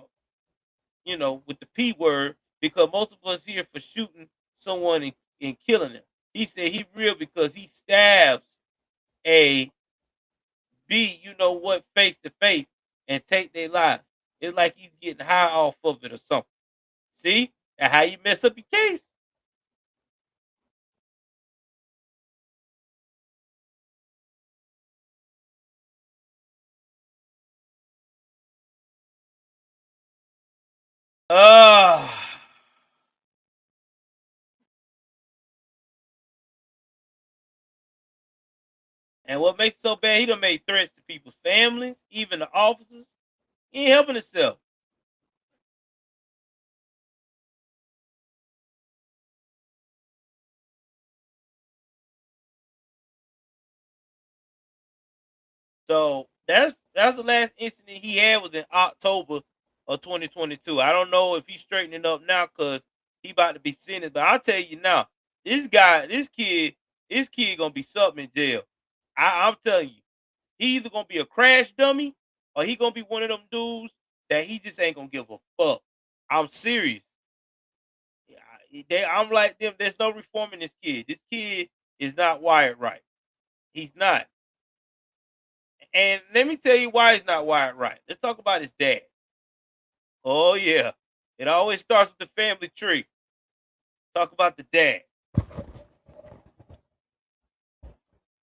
with the P word because most of us here for shooting someone and killing them. He said he real because he stabs a B, face to face and take their life. It's like he's getting high off of it or something. See? And how you mess up your case? Uh and what makes it so bad, he done made threats to people's families, even the officers. He ain't helping himself. So that's the last incident he had was in October of 2022. I don't know if he's straightening up now because he about to be sentenced. But I'll tell you now, this guy, this kid gonna be something in jail. I'm telling you, he either gonna be a crash dummy or he gonna be one of them dudes that he just ain't gonna give a fuck. I'm serious. I'm like them. There's no reforming this kid. This kid is not wired right. He's not. And let me tell you why he's not wired right. Let's talk about his dad. Oh yeah. It always starts with the family tree. Talk about the dad.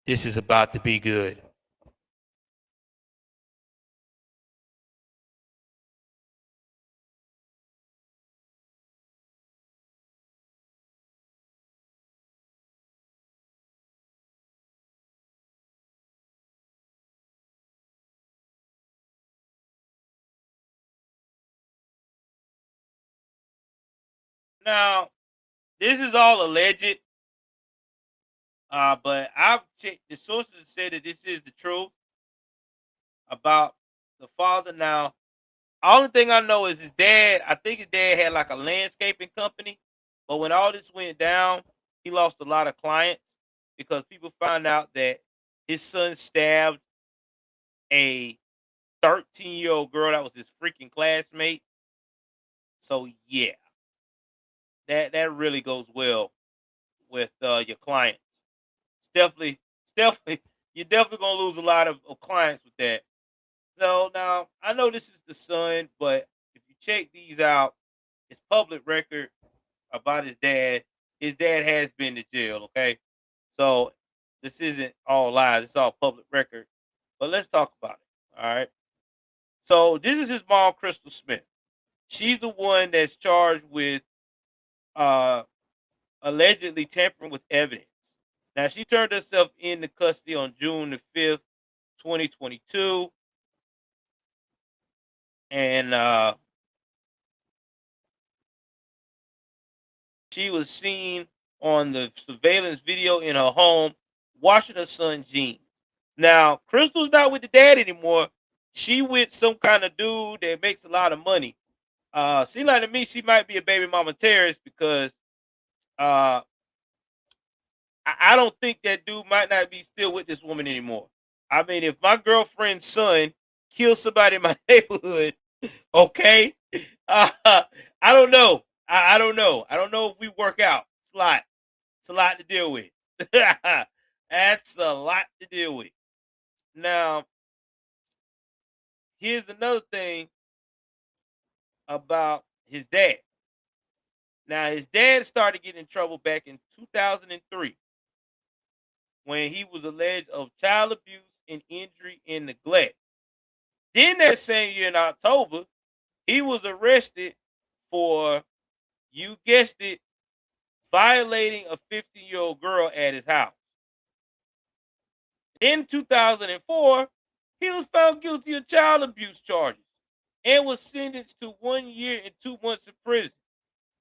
This is about to be good. Now, this is all alleged, but I've checked the sources say that this is the truth about the father. Now, only thing I know is his dad. I think his dad had like a landscaping company, but when all this went down, he lost a lot of clients because people found out that his son stabbed a 13-year-old girl that was his freaking classmate. So yeah, that really goes well with your clients. It's definitely, you're definitely gonna lose a lot of clients with that. So now I know this is the son, but if you check these out, it's public record about his dad. His dad has been to jail. Okay, so this isn't all lies. It's all public record. But let's talk about it. All right. So this is his mom, Crystal Smith. She's the one that's charged with uh, allegedly tampering with evidence. Now, she turned herself into custody on June the 5th, 2022. And she was seen on the surveillance video in her home washing her son's jeans. Now, Crystal's not with the dad anymore. She with some kind of dude that makes a lot of money. Seems like to me she might be a baby mama terrorist because Uh, I don't think that dude might not be still with this woman anymore. I mean, if my girlfriend's son kills somebody in my neighborhood, okay, uh, I don't know. I don't know. I don't know if we work out. It's a lot. It's a lot to deal with. That's a lot to deal with. Now, here's another thing about his dad. Now, his dad started getting in trouble back in 2003 when he was alleged of child abuse and injury and neglect. Then that same year in October, he was arrested for, you guessed it, violating a 15-year-old girl at his house. In 2004, he was found guilty of child abuse charges and was sentenced to 1 year and 2 months in prison.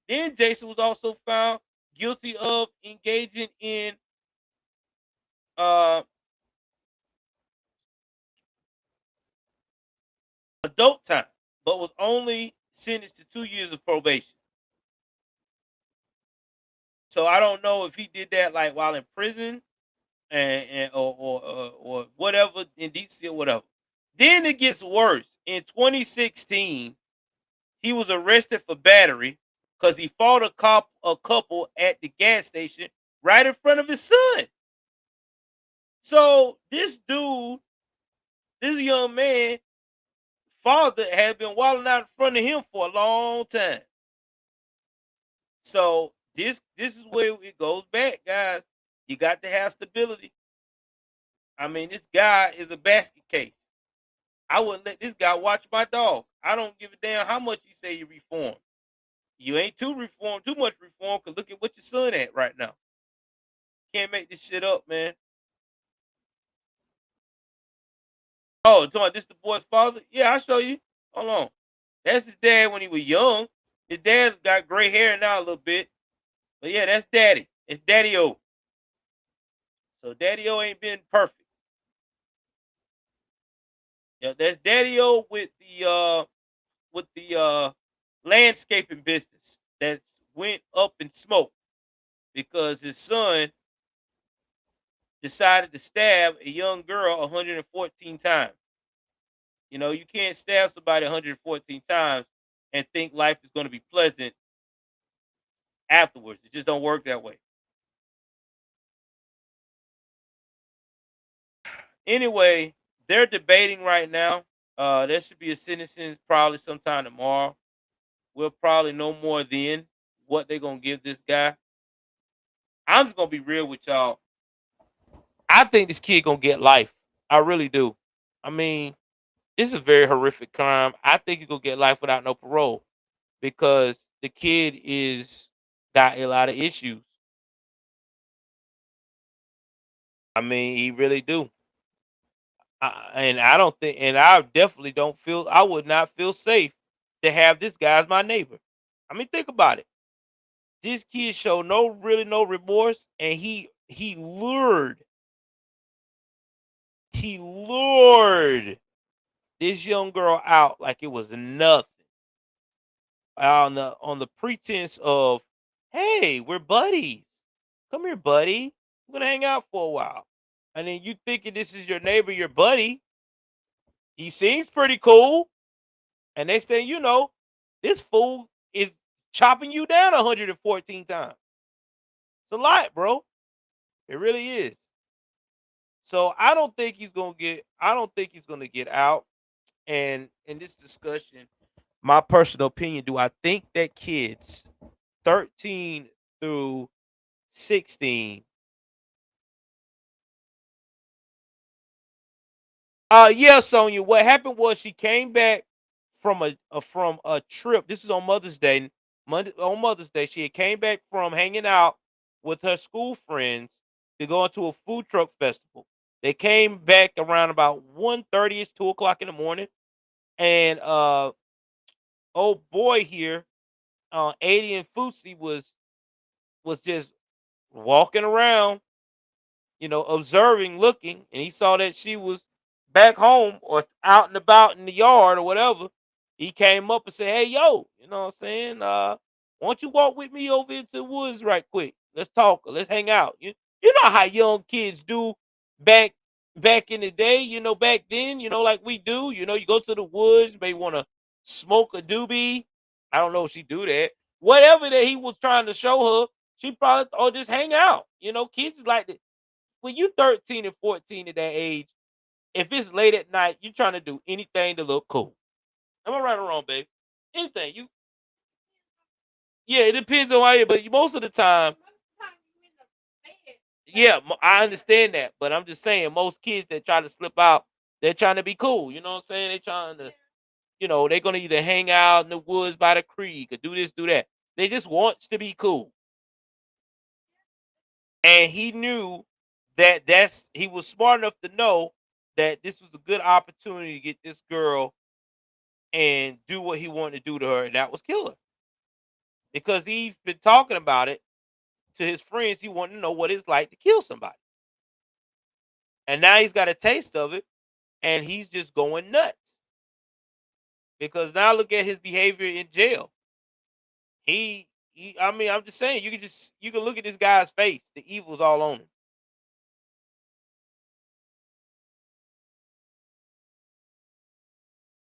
Then Jason was also found guilty of engaging in uh, adult time, but was only sentenced to 2 years of probation. So I don't know if he did that like while in prison and or whatever in DC or whatever. Then it gets worse. In 2016, he was arrested for battery because he fought a couple at the gas station right in front of his son. So this dude, this young man, father had been wilding out in front of him for a long time. So this is where it goes back, guys. You got to have stability. I mean, this guy is a basket case. I wouldn't let this guy watch my dog. I don't give a damn how much you say you reform. You ain't too much reform, because look at what your son at right now. Can't make this shit up, man. Oh, talking about this the boy's father? Yeah, I'll show you. Hold on. That's his dad when he was young. His dad got gray hair now a little bit. But yeah, that's daddy. It's Daddy O. So Daddy O ain't been perfect. Yeah, that's Daddy O with the landscaping business that's went up in smoke because his son decided to stab a young girl 114 times. You know, you can't stab somebody 114 times and think life is going to be pleasant afterwards. It just don't work that way. Anyway, they're debating right now. There should be a sentencing probably sometime tomorrow. We'll probably know more then what they're gonna give this guy. I'm just gonna be real with y'all. I think this kid gonna get life. I really do. I mean, this is a very horrific crime. I think he's gonna get life without no parole because the kid is got a lot of issues. I mean, he really do. And I don't think, and I definitely don't feel, I would not feel safe to have this guy as my neighbor. I mean, think about it. This kid showed no remorse, and he lured this young girl out like it was nothing on the pretense of, hey, we're buddies. Come here, buddy. We're gonna hang out for a while. And then you thinking this is your neighbor, your buddy. He seems pretty cool. And next thing you know, this fool is chopping you down 114 times. It's a lot, bro. It really is. So I don't think he's gonna get out. And in this discussion, my personal opinion, do I think that kids 13 through 16. Yeah, Sonia. What happened was she came back from a trip. This is on Mother's Day. On Mother's Day, she had came back from hanging out with her school friends to go into a food truck festival. They came back around about 1:30, it's 2 o'clock in the morning. And old boy here, 80 and Footsie was just walking around, observing, looking, and he saw that she was back home or out and about in the yard or whatever. He came up and said, "Hey, yo," you know what I'm saying? Why don't you walk with me over into the woods right quick? Let's talk. Let's hang out. You know how young kids do back back in the day. Back then. Like we do. You go to the woods. May want to smoke a doobie. I don't know if she do that. Whatever that he was trying to show her, she probably or just hang out. Kids is like that. When you 13 and 14 at that age, if it's late at night, you trying to do anything to look cool. Am I right or wrong, babe? Anything. Yeah, it depends on how you, but most of the time, yeah, I understand that, but I'm just saying most kids that try to slip out, they're trying to be cool. You know what I'm saying? They're trying to, they're gonna either hang out in the woods by the creek or do this, do that. They just wants to be cool, and he knew that he was smart enough to know that this was a good opportunity to get this girl and do what he wanted to do to her, and that was kill her because he's been talking about it to his friends. He wanted to know what it's like to kill somebody. And now he's got a taste of it and he's just going nuts. Because now look at his behavior in jail. I mean, I'm just saying, you can look at this guy's face. The evil's all on him.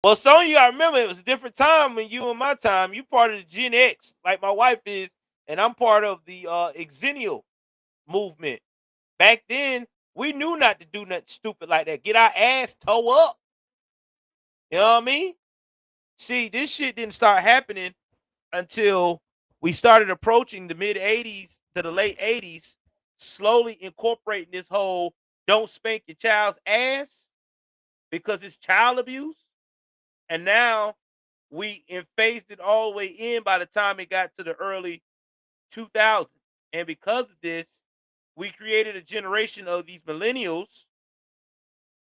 Well, some of you, I remember it was a different time when you and my time. You part of the Gen X, like my wife is, and I'm part of the Exennial movement. Back then, we knew not to do nothing stupid like that. Get our ass toe up. You know what I mean? See, this shit didn't start happening until we started approaching the mid 80s to the late 80s, slowly incorporating this whole don't spank your child's ass because it's child abuse. And now we phased it all the way in by the time it got to the early 2000s. And because of this, we created a generation of these millennials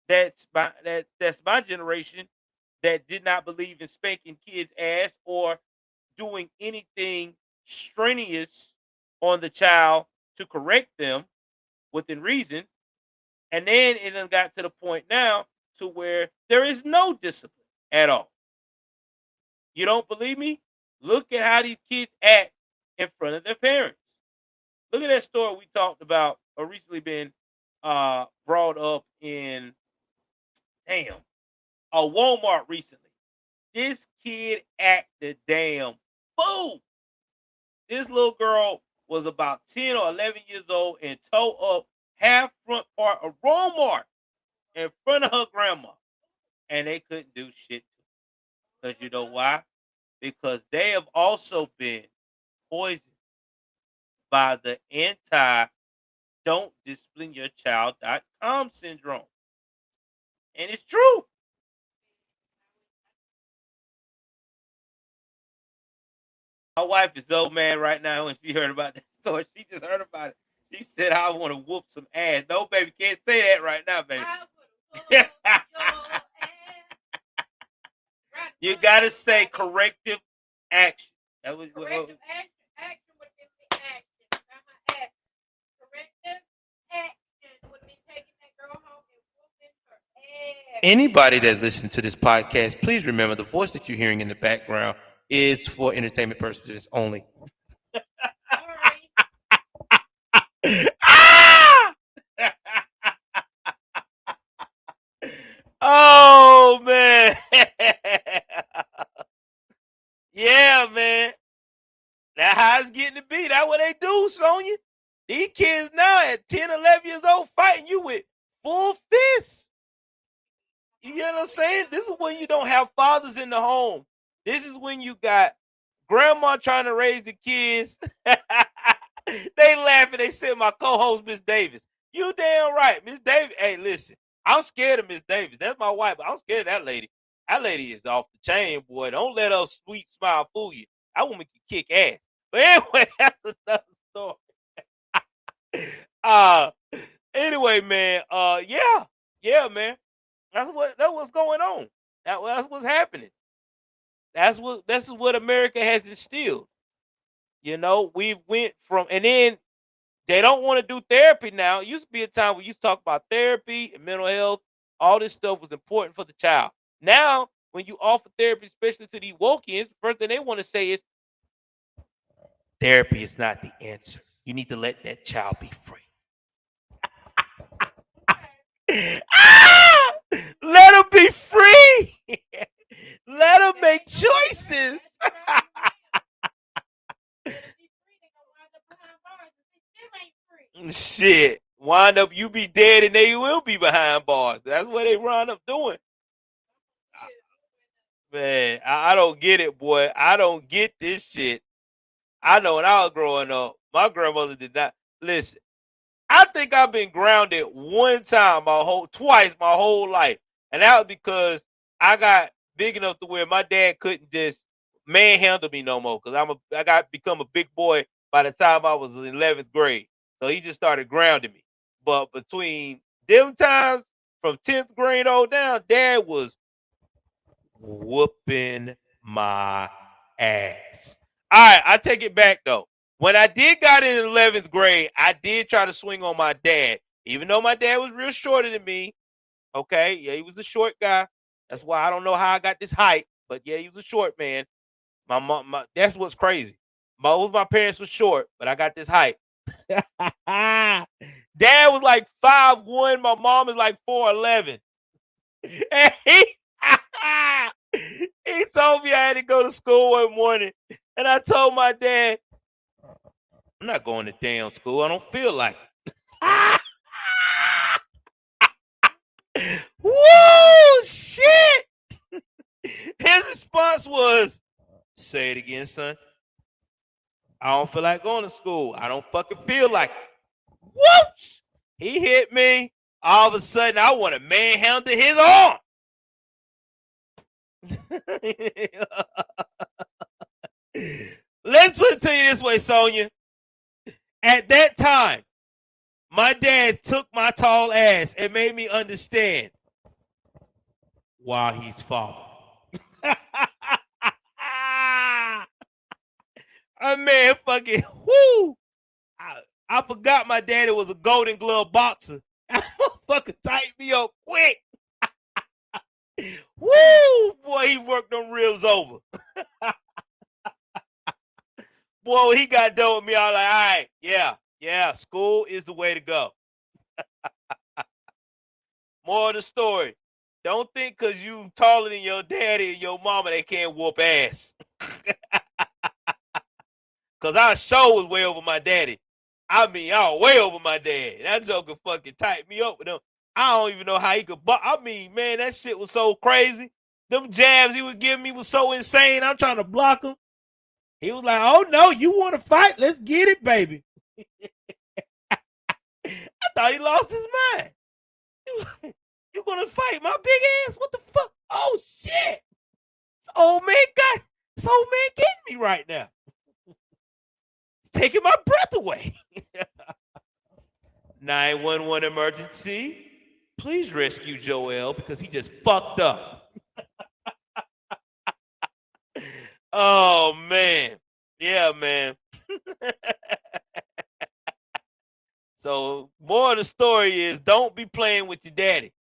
that's my generation that did not believe in spanking kids' ass or doing anything strenuous on the child to correct them within reason. And then it done got to the point now to where there is no discipline at all. You don't believe me? Look at how these kids act in front of their parents. Look at that story we talked about or recently been brought up in a Walmart recently. This kid acted damn fool. This little girl was about 10 or 11 years old and tore up half front part of Walmart in front of her grandma. And they couldn't do shit. Because you know why? Because they have also been poisoned by the anti don't discipline your child.com syndrome. And it's true. My wife is so mad right now when she heard about that story. She just heard about it. She said, I want to whoop some ass. No, baby, can't say that right now, baby. You got to say corrective action. That was corrective action would be action. Corrective action would be taking that girl home and whooping her ass. Anybody that listens to this podcast, please remember the voice that you're hearing in the background is for entertainment purposes only. Ah! Oh man. Yeah, man. That's how it's getting to be. That's what they do, Sonya. These kids now at 10, 11 years old fighting you with full fists. You know what I'm saying? This is when you don't have fathers in the home. This is when you got grandma trying to raise the kids. They laughing. They said my co-host, Miss Davis. You damn right. Miss Davis. Hey, listen. I'm scared of Miss Davis. That's my wife, but I'm scared of that lady. That lady is off the chain, boy. Don't let her sweet smile fool you. That woman can kick ass. But anyway, that's another story. uh anyway, man. Yeah, man. That's what's going on. That's what's happening. This is what America has instilled. We've went from and then they don't want to do therapy now. It used to be a time where you used to talk about therapy and mental health. All this stuff was important for the child. Now, when you offer therapy, especially to these woke kids, the first thing they want to say is, Therapy is not the answer. You need to let that child be free. Ah! Let him be free. Let him make choices. Shit. Wind up, you be dead and they will be behind bars. That's what they wind up doing. Man, I don't get it, boy. I don't get this shit. I know when I was growing up, my grandmother did not listen. I think I've been grounded twice my whole life, and that was because I got big enough to where my dad couldn't just manhandle me no more. Because I got become a big boy by the time I was in 11th grade, so he just started grounding me. But between them times, from 10th grade on down, Dad was whooping my ass. All right, I take it back though. When I did got in 11th grade, I did try to swing on my dad, even though my dad was real shorter than me. Okay, yeah, he was a short guy. That's why I don't know how I got this height, but yeah, he was a short man. My mom, that's what's crazy. Both my parents were short, but I got this height. Dad was like 5'1". My mom is like 4'11". And he told me I had to go to school one morning, and I told my dad, "I'm not going to damn school. I don't feel like it." Woo! Shit! His response was, "Say it again, son. I don't feel like going to school. I don't fucking feel like it." Whoops! He hit me. All of a sudden, I want to manhandle his arm. Let's put it to you this way, Sonia. At that time, my dad took my tall ass and made me understand why he's father. A man fucking whoo. I forgot my daddy was a Golden Glove boxer. Motherfucker tightened me up quick. Woo! Boy, he worked them ribs over. Boy, when he got done with me, I was like, all right, yeah, school is the way to go. More of the story. Don't think because you taller than your daddy and your mama, they can't whoop ass. Because our show was way over my daddy. I mean, I was way over my dad. That joker fucking tightened me up with them. I don't even know how he could. I mean, man, that shit was so crazy. Them jabs he would give me was so insane. I'm trying to block him. He was like, "Oh no, you want to fight? Let's get it, baby." I thought he lost his mind. You gonna fight my big ass? What the fuck? Oh shit! This old man getting me right now. It's taking my breath away. 911 emergency. Please rescue Joel because he just fucked up. Oh man. Yeah, man. So, more of the story is don't be playing with your daddy.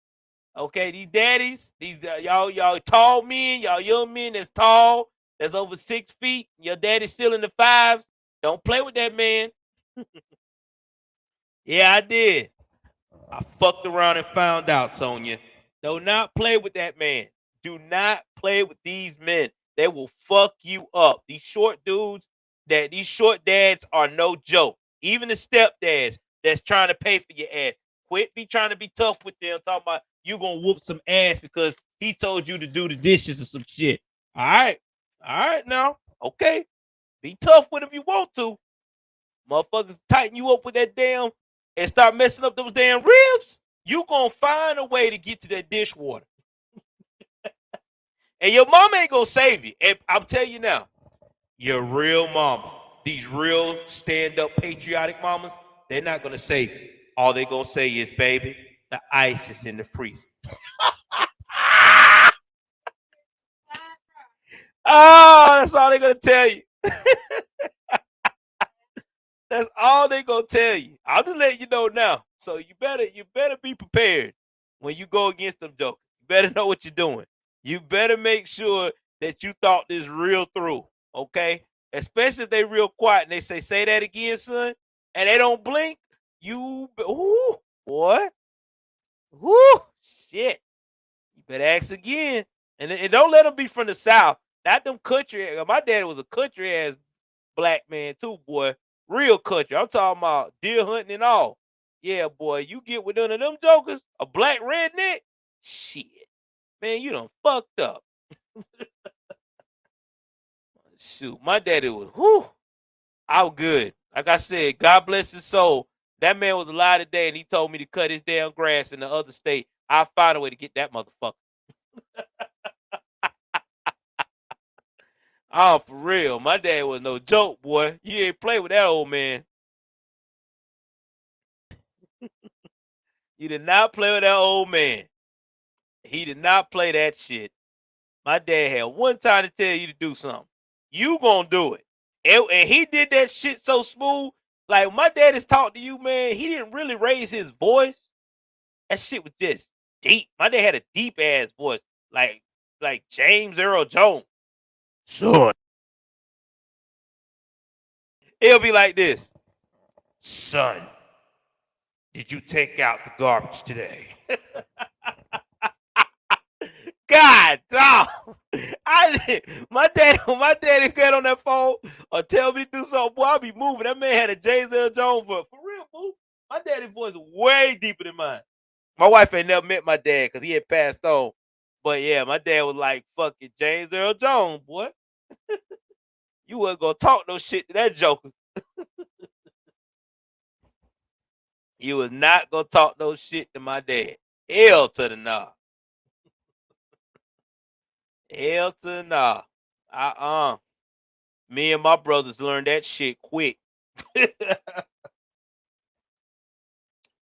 Okay, these daddies, these y'all tall men, y'all young men that's tall, that's over 6 feet. Your daddy's still in the fives. Don't play with that man. Yeah, I did. I fucked around and found out, Sonia. Do not play with that man. Do not play with these men. They will fuck you up. These short dudes, these short dads are no joke. Even the stepdads that's trying to pay for your ass. Quit be trying to be tough with them. Talking about you gonna whoop some ass because he told you to do the dishes or some shit. All right now. Okay. Be tough with him if you want to. Motherfuckers tighten you up with that damn and start messing up those damn ribs, you gonna find a way to get to that dishwater. And your mama ain't gonna save you. And I'm telling you now, your real mama, these real stand-up patriotic mamas, they're not gonna save you. All they gonna say is, baby, the ice is in the freezer. Oh, that's all they're gonna tell you. That's all they gonna tell you. I'll just let you know now. So you better be prepared when you go against them jokers. You better know what you're doing. You better make sure that you thought this real through. Okay? especially if they real quiet and they say that again, son, and they don't blink, ooh, boy, whoo, shit. You better ask again. And don't let them be from the South. Not them country. My daddy was a country ass black man too, boy. Real country. I'm talking about deer hunting and all. Yeah, boy. You get with none of them jokers, a black redneck, shit. Man, you done fucked up. Shoot, my daddy was whoo. Out good. Like I said, God bless his soul. That man was alive today and he told me to cut his damn grass in the other state. I'll find a way to get that motherfucker. Oh, for real. My dad was no joke, boy. You ain't play with that old man. You did not play with that old man. He did not play that shit. My dad had one time to tell you to do something. You gonna do it. And he did that shit so smooth. Like my dad has talked to you, man. He didn't really raise his voice. That shit was just deep. My dad had a deep ass voice. Like James Earl Jones. Son. It'll be like this. Son, did you take out the garbage today? God, dog. My daddy got on that phone or tell me to do something, boy, I'll be moving. That man had a James Earl Jones for real, boo. My daddy's voice is way deeper than mine. My wife ain't never met my dad because he had passed on. But yeah, my dad was like fucking James Earl Jones, boy. You wasn't gonna talk no shit to that joker. You was not gonna talk no shit to my dad. Hell to the nah. Hell to the nah. Me and my brothers learned that shit quick.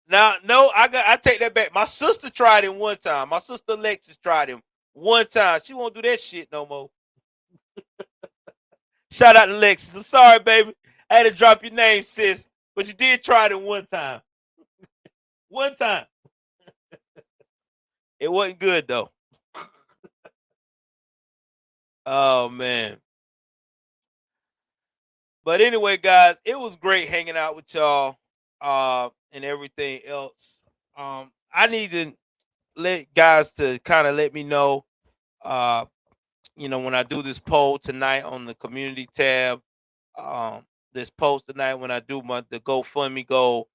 Now, no, I take that back. My sister tried him one time. My sister Alexis tried him one time. She won't do that shit no more. Shout out to Alexis. I'm sorry, baby. I had to drop your name, sis. But you did try it one time. One time. It wasn't good though. Oh man. But anyway, guys, it was great hanging out with y'all and everything else. I need to let guys to kind of let me know uh when I do this poll tonight on the community tab, this post tonight when I do the GoFundMe goal,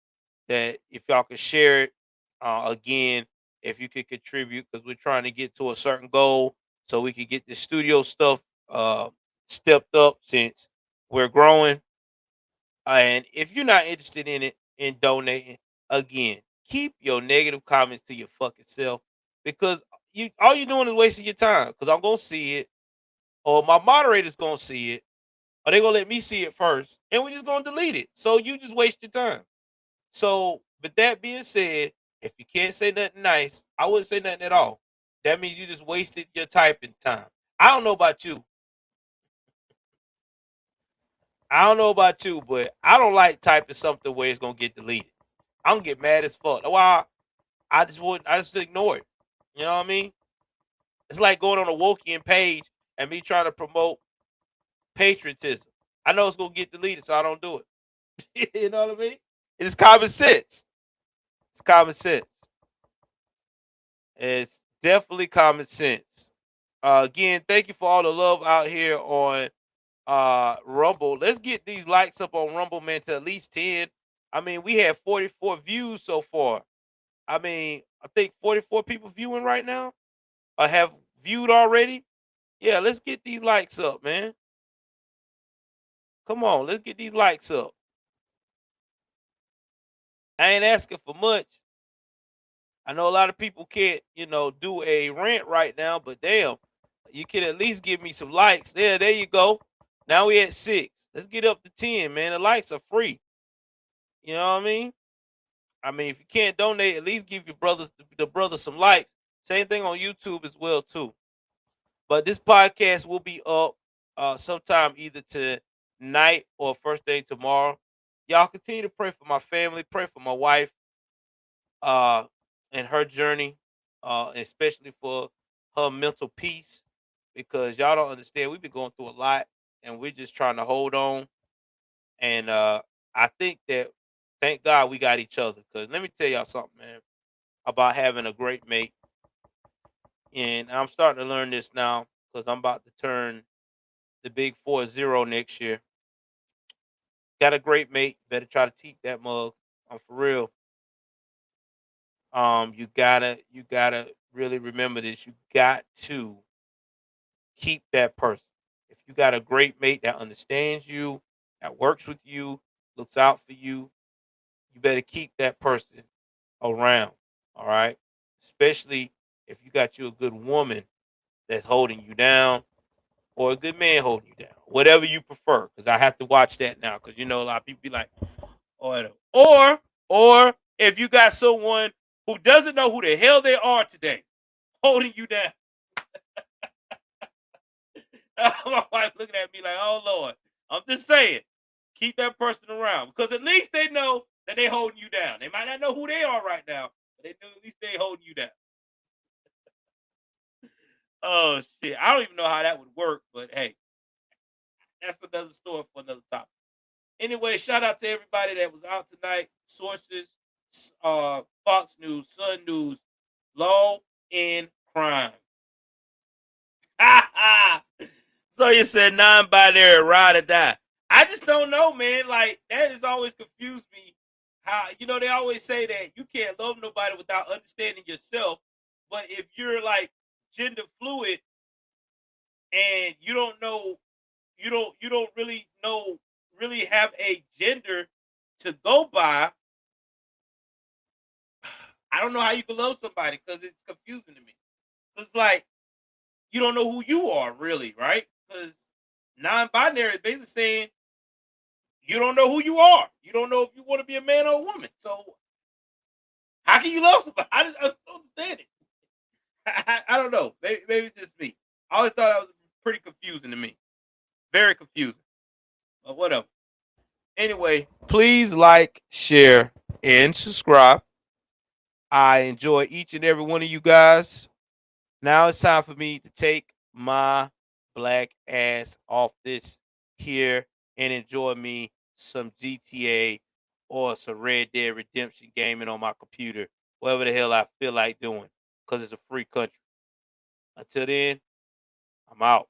that if y'all can share it again, if you could contribute, because we're trying to get to a certain goal so we can get the studio stuff stepped up since we're growing. And if you're not interested in it in donating, again, keep your negative comments to your fucking self because you all you're doing is wasting your time. Because I'm gonna see it, or my moderator's gonna see it, or they gonna let me see it first, and we're just gonna delete it. So you just waste your time. So, with that being said, if you can't say nothing nice, I wouldn't say nothing at all. That means you just wasted your typing time. I don't know about you. I don't know about you, but I don't like typing something where it's gonna get deleted. I'm gonna get mad as fuck. Why? I just wouldn't. I just ignore it. You know what I mean? It's like going on a Wokian page and me trying to promote patriotism. I know it's gonna get deleted, so I don't do it. You know what I mean? It's common sense. It's common sense. It's definitely common sense. Again, thank you for all the love out here on Rumble. Let's get these likes up on Rumble, man, to at least 10. I mean, we have 44 views so far. I mean, I think 44 people viewing right now. I have viewed already. Yeah, let's get these likes up, man. Come on, let's get these likes up. I ain't asking for much. I know a lot of people can't, do a rant right now, but damn, you can at least give me some likes. There you go. Now we at 6. Let's get up to 10, man. The likes are free. You know what I mean? I mean, if you can't donate, at least give your brothers some likes. Same thing on YouTube as well too. But this podcast will be up sometime either tonight or first thing tomorrow. Y'all continue to pray for my family, pray for my wife, uh, and her journey, especially for her mental peace, because y'all don't understand. We've been going through a lot. and we're just trying to hold on. And I think that, thank God we got each other. Cause let me tell y'all something, man, about having a great mate. And I'm starting to learn this now because I'm about to turn the big 40 next year. Got a great mate. Better try to keep that mug. I'm for real. You gotta really remember this. You got to keep that person. If you got a great mate that understands you, that works with you, looks out for you, you better keep that person around. All right. Especially if you got you a good woman that's holding you down, or a good man holding you down, whatever you prefer. Because I have to watch that now. Because a lot of people be like, or if you got someone who doesn't know who the hell they are today, holding you down. My wife looking at me like, oh Lord. I'm just saying, keep that person around because at least they know that they holding you down. They might not know who they are right now, but they know at least they holding you down. Oh shit. I don't even know how that would work, but hey, that's another story for another topic. Anyway, shout out to everybody that was out tonight. Sources, Fox News, Sun News, Law and Crime. So you said non-binary, ride or die. I just don't know, man. Like that has always confused me. How they always say that you can't love nobody without understanding yourself. But if you're like gender fluid and you don't really really have a gender to go by, I don't know how you can love somebody because it's confusing to me. It's like you don't know who you are really, right? Because non-binary is basically saying you don't know who you are. You don't know if you want to be a man or a woman. So how can you love somebody? I don't understand it. I don't know. Maybe it's just me. I always thought that was pretty confusing to me. Very confusing. But whatever. Anyway, please like, share, and subscribe. I enjoy each and every one of you guys. Now it's time for me to take my black ass off this here and enjoy me some GTA or some Red Dead Redemption gaming on my computer, whatever the hell I feel like doing, because it's a free country. Until then, I'm out.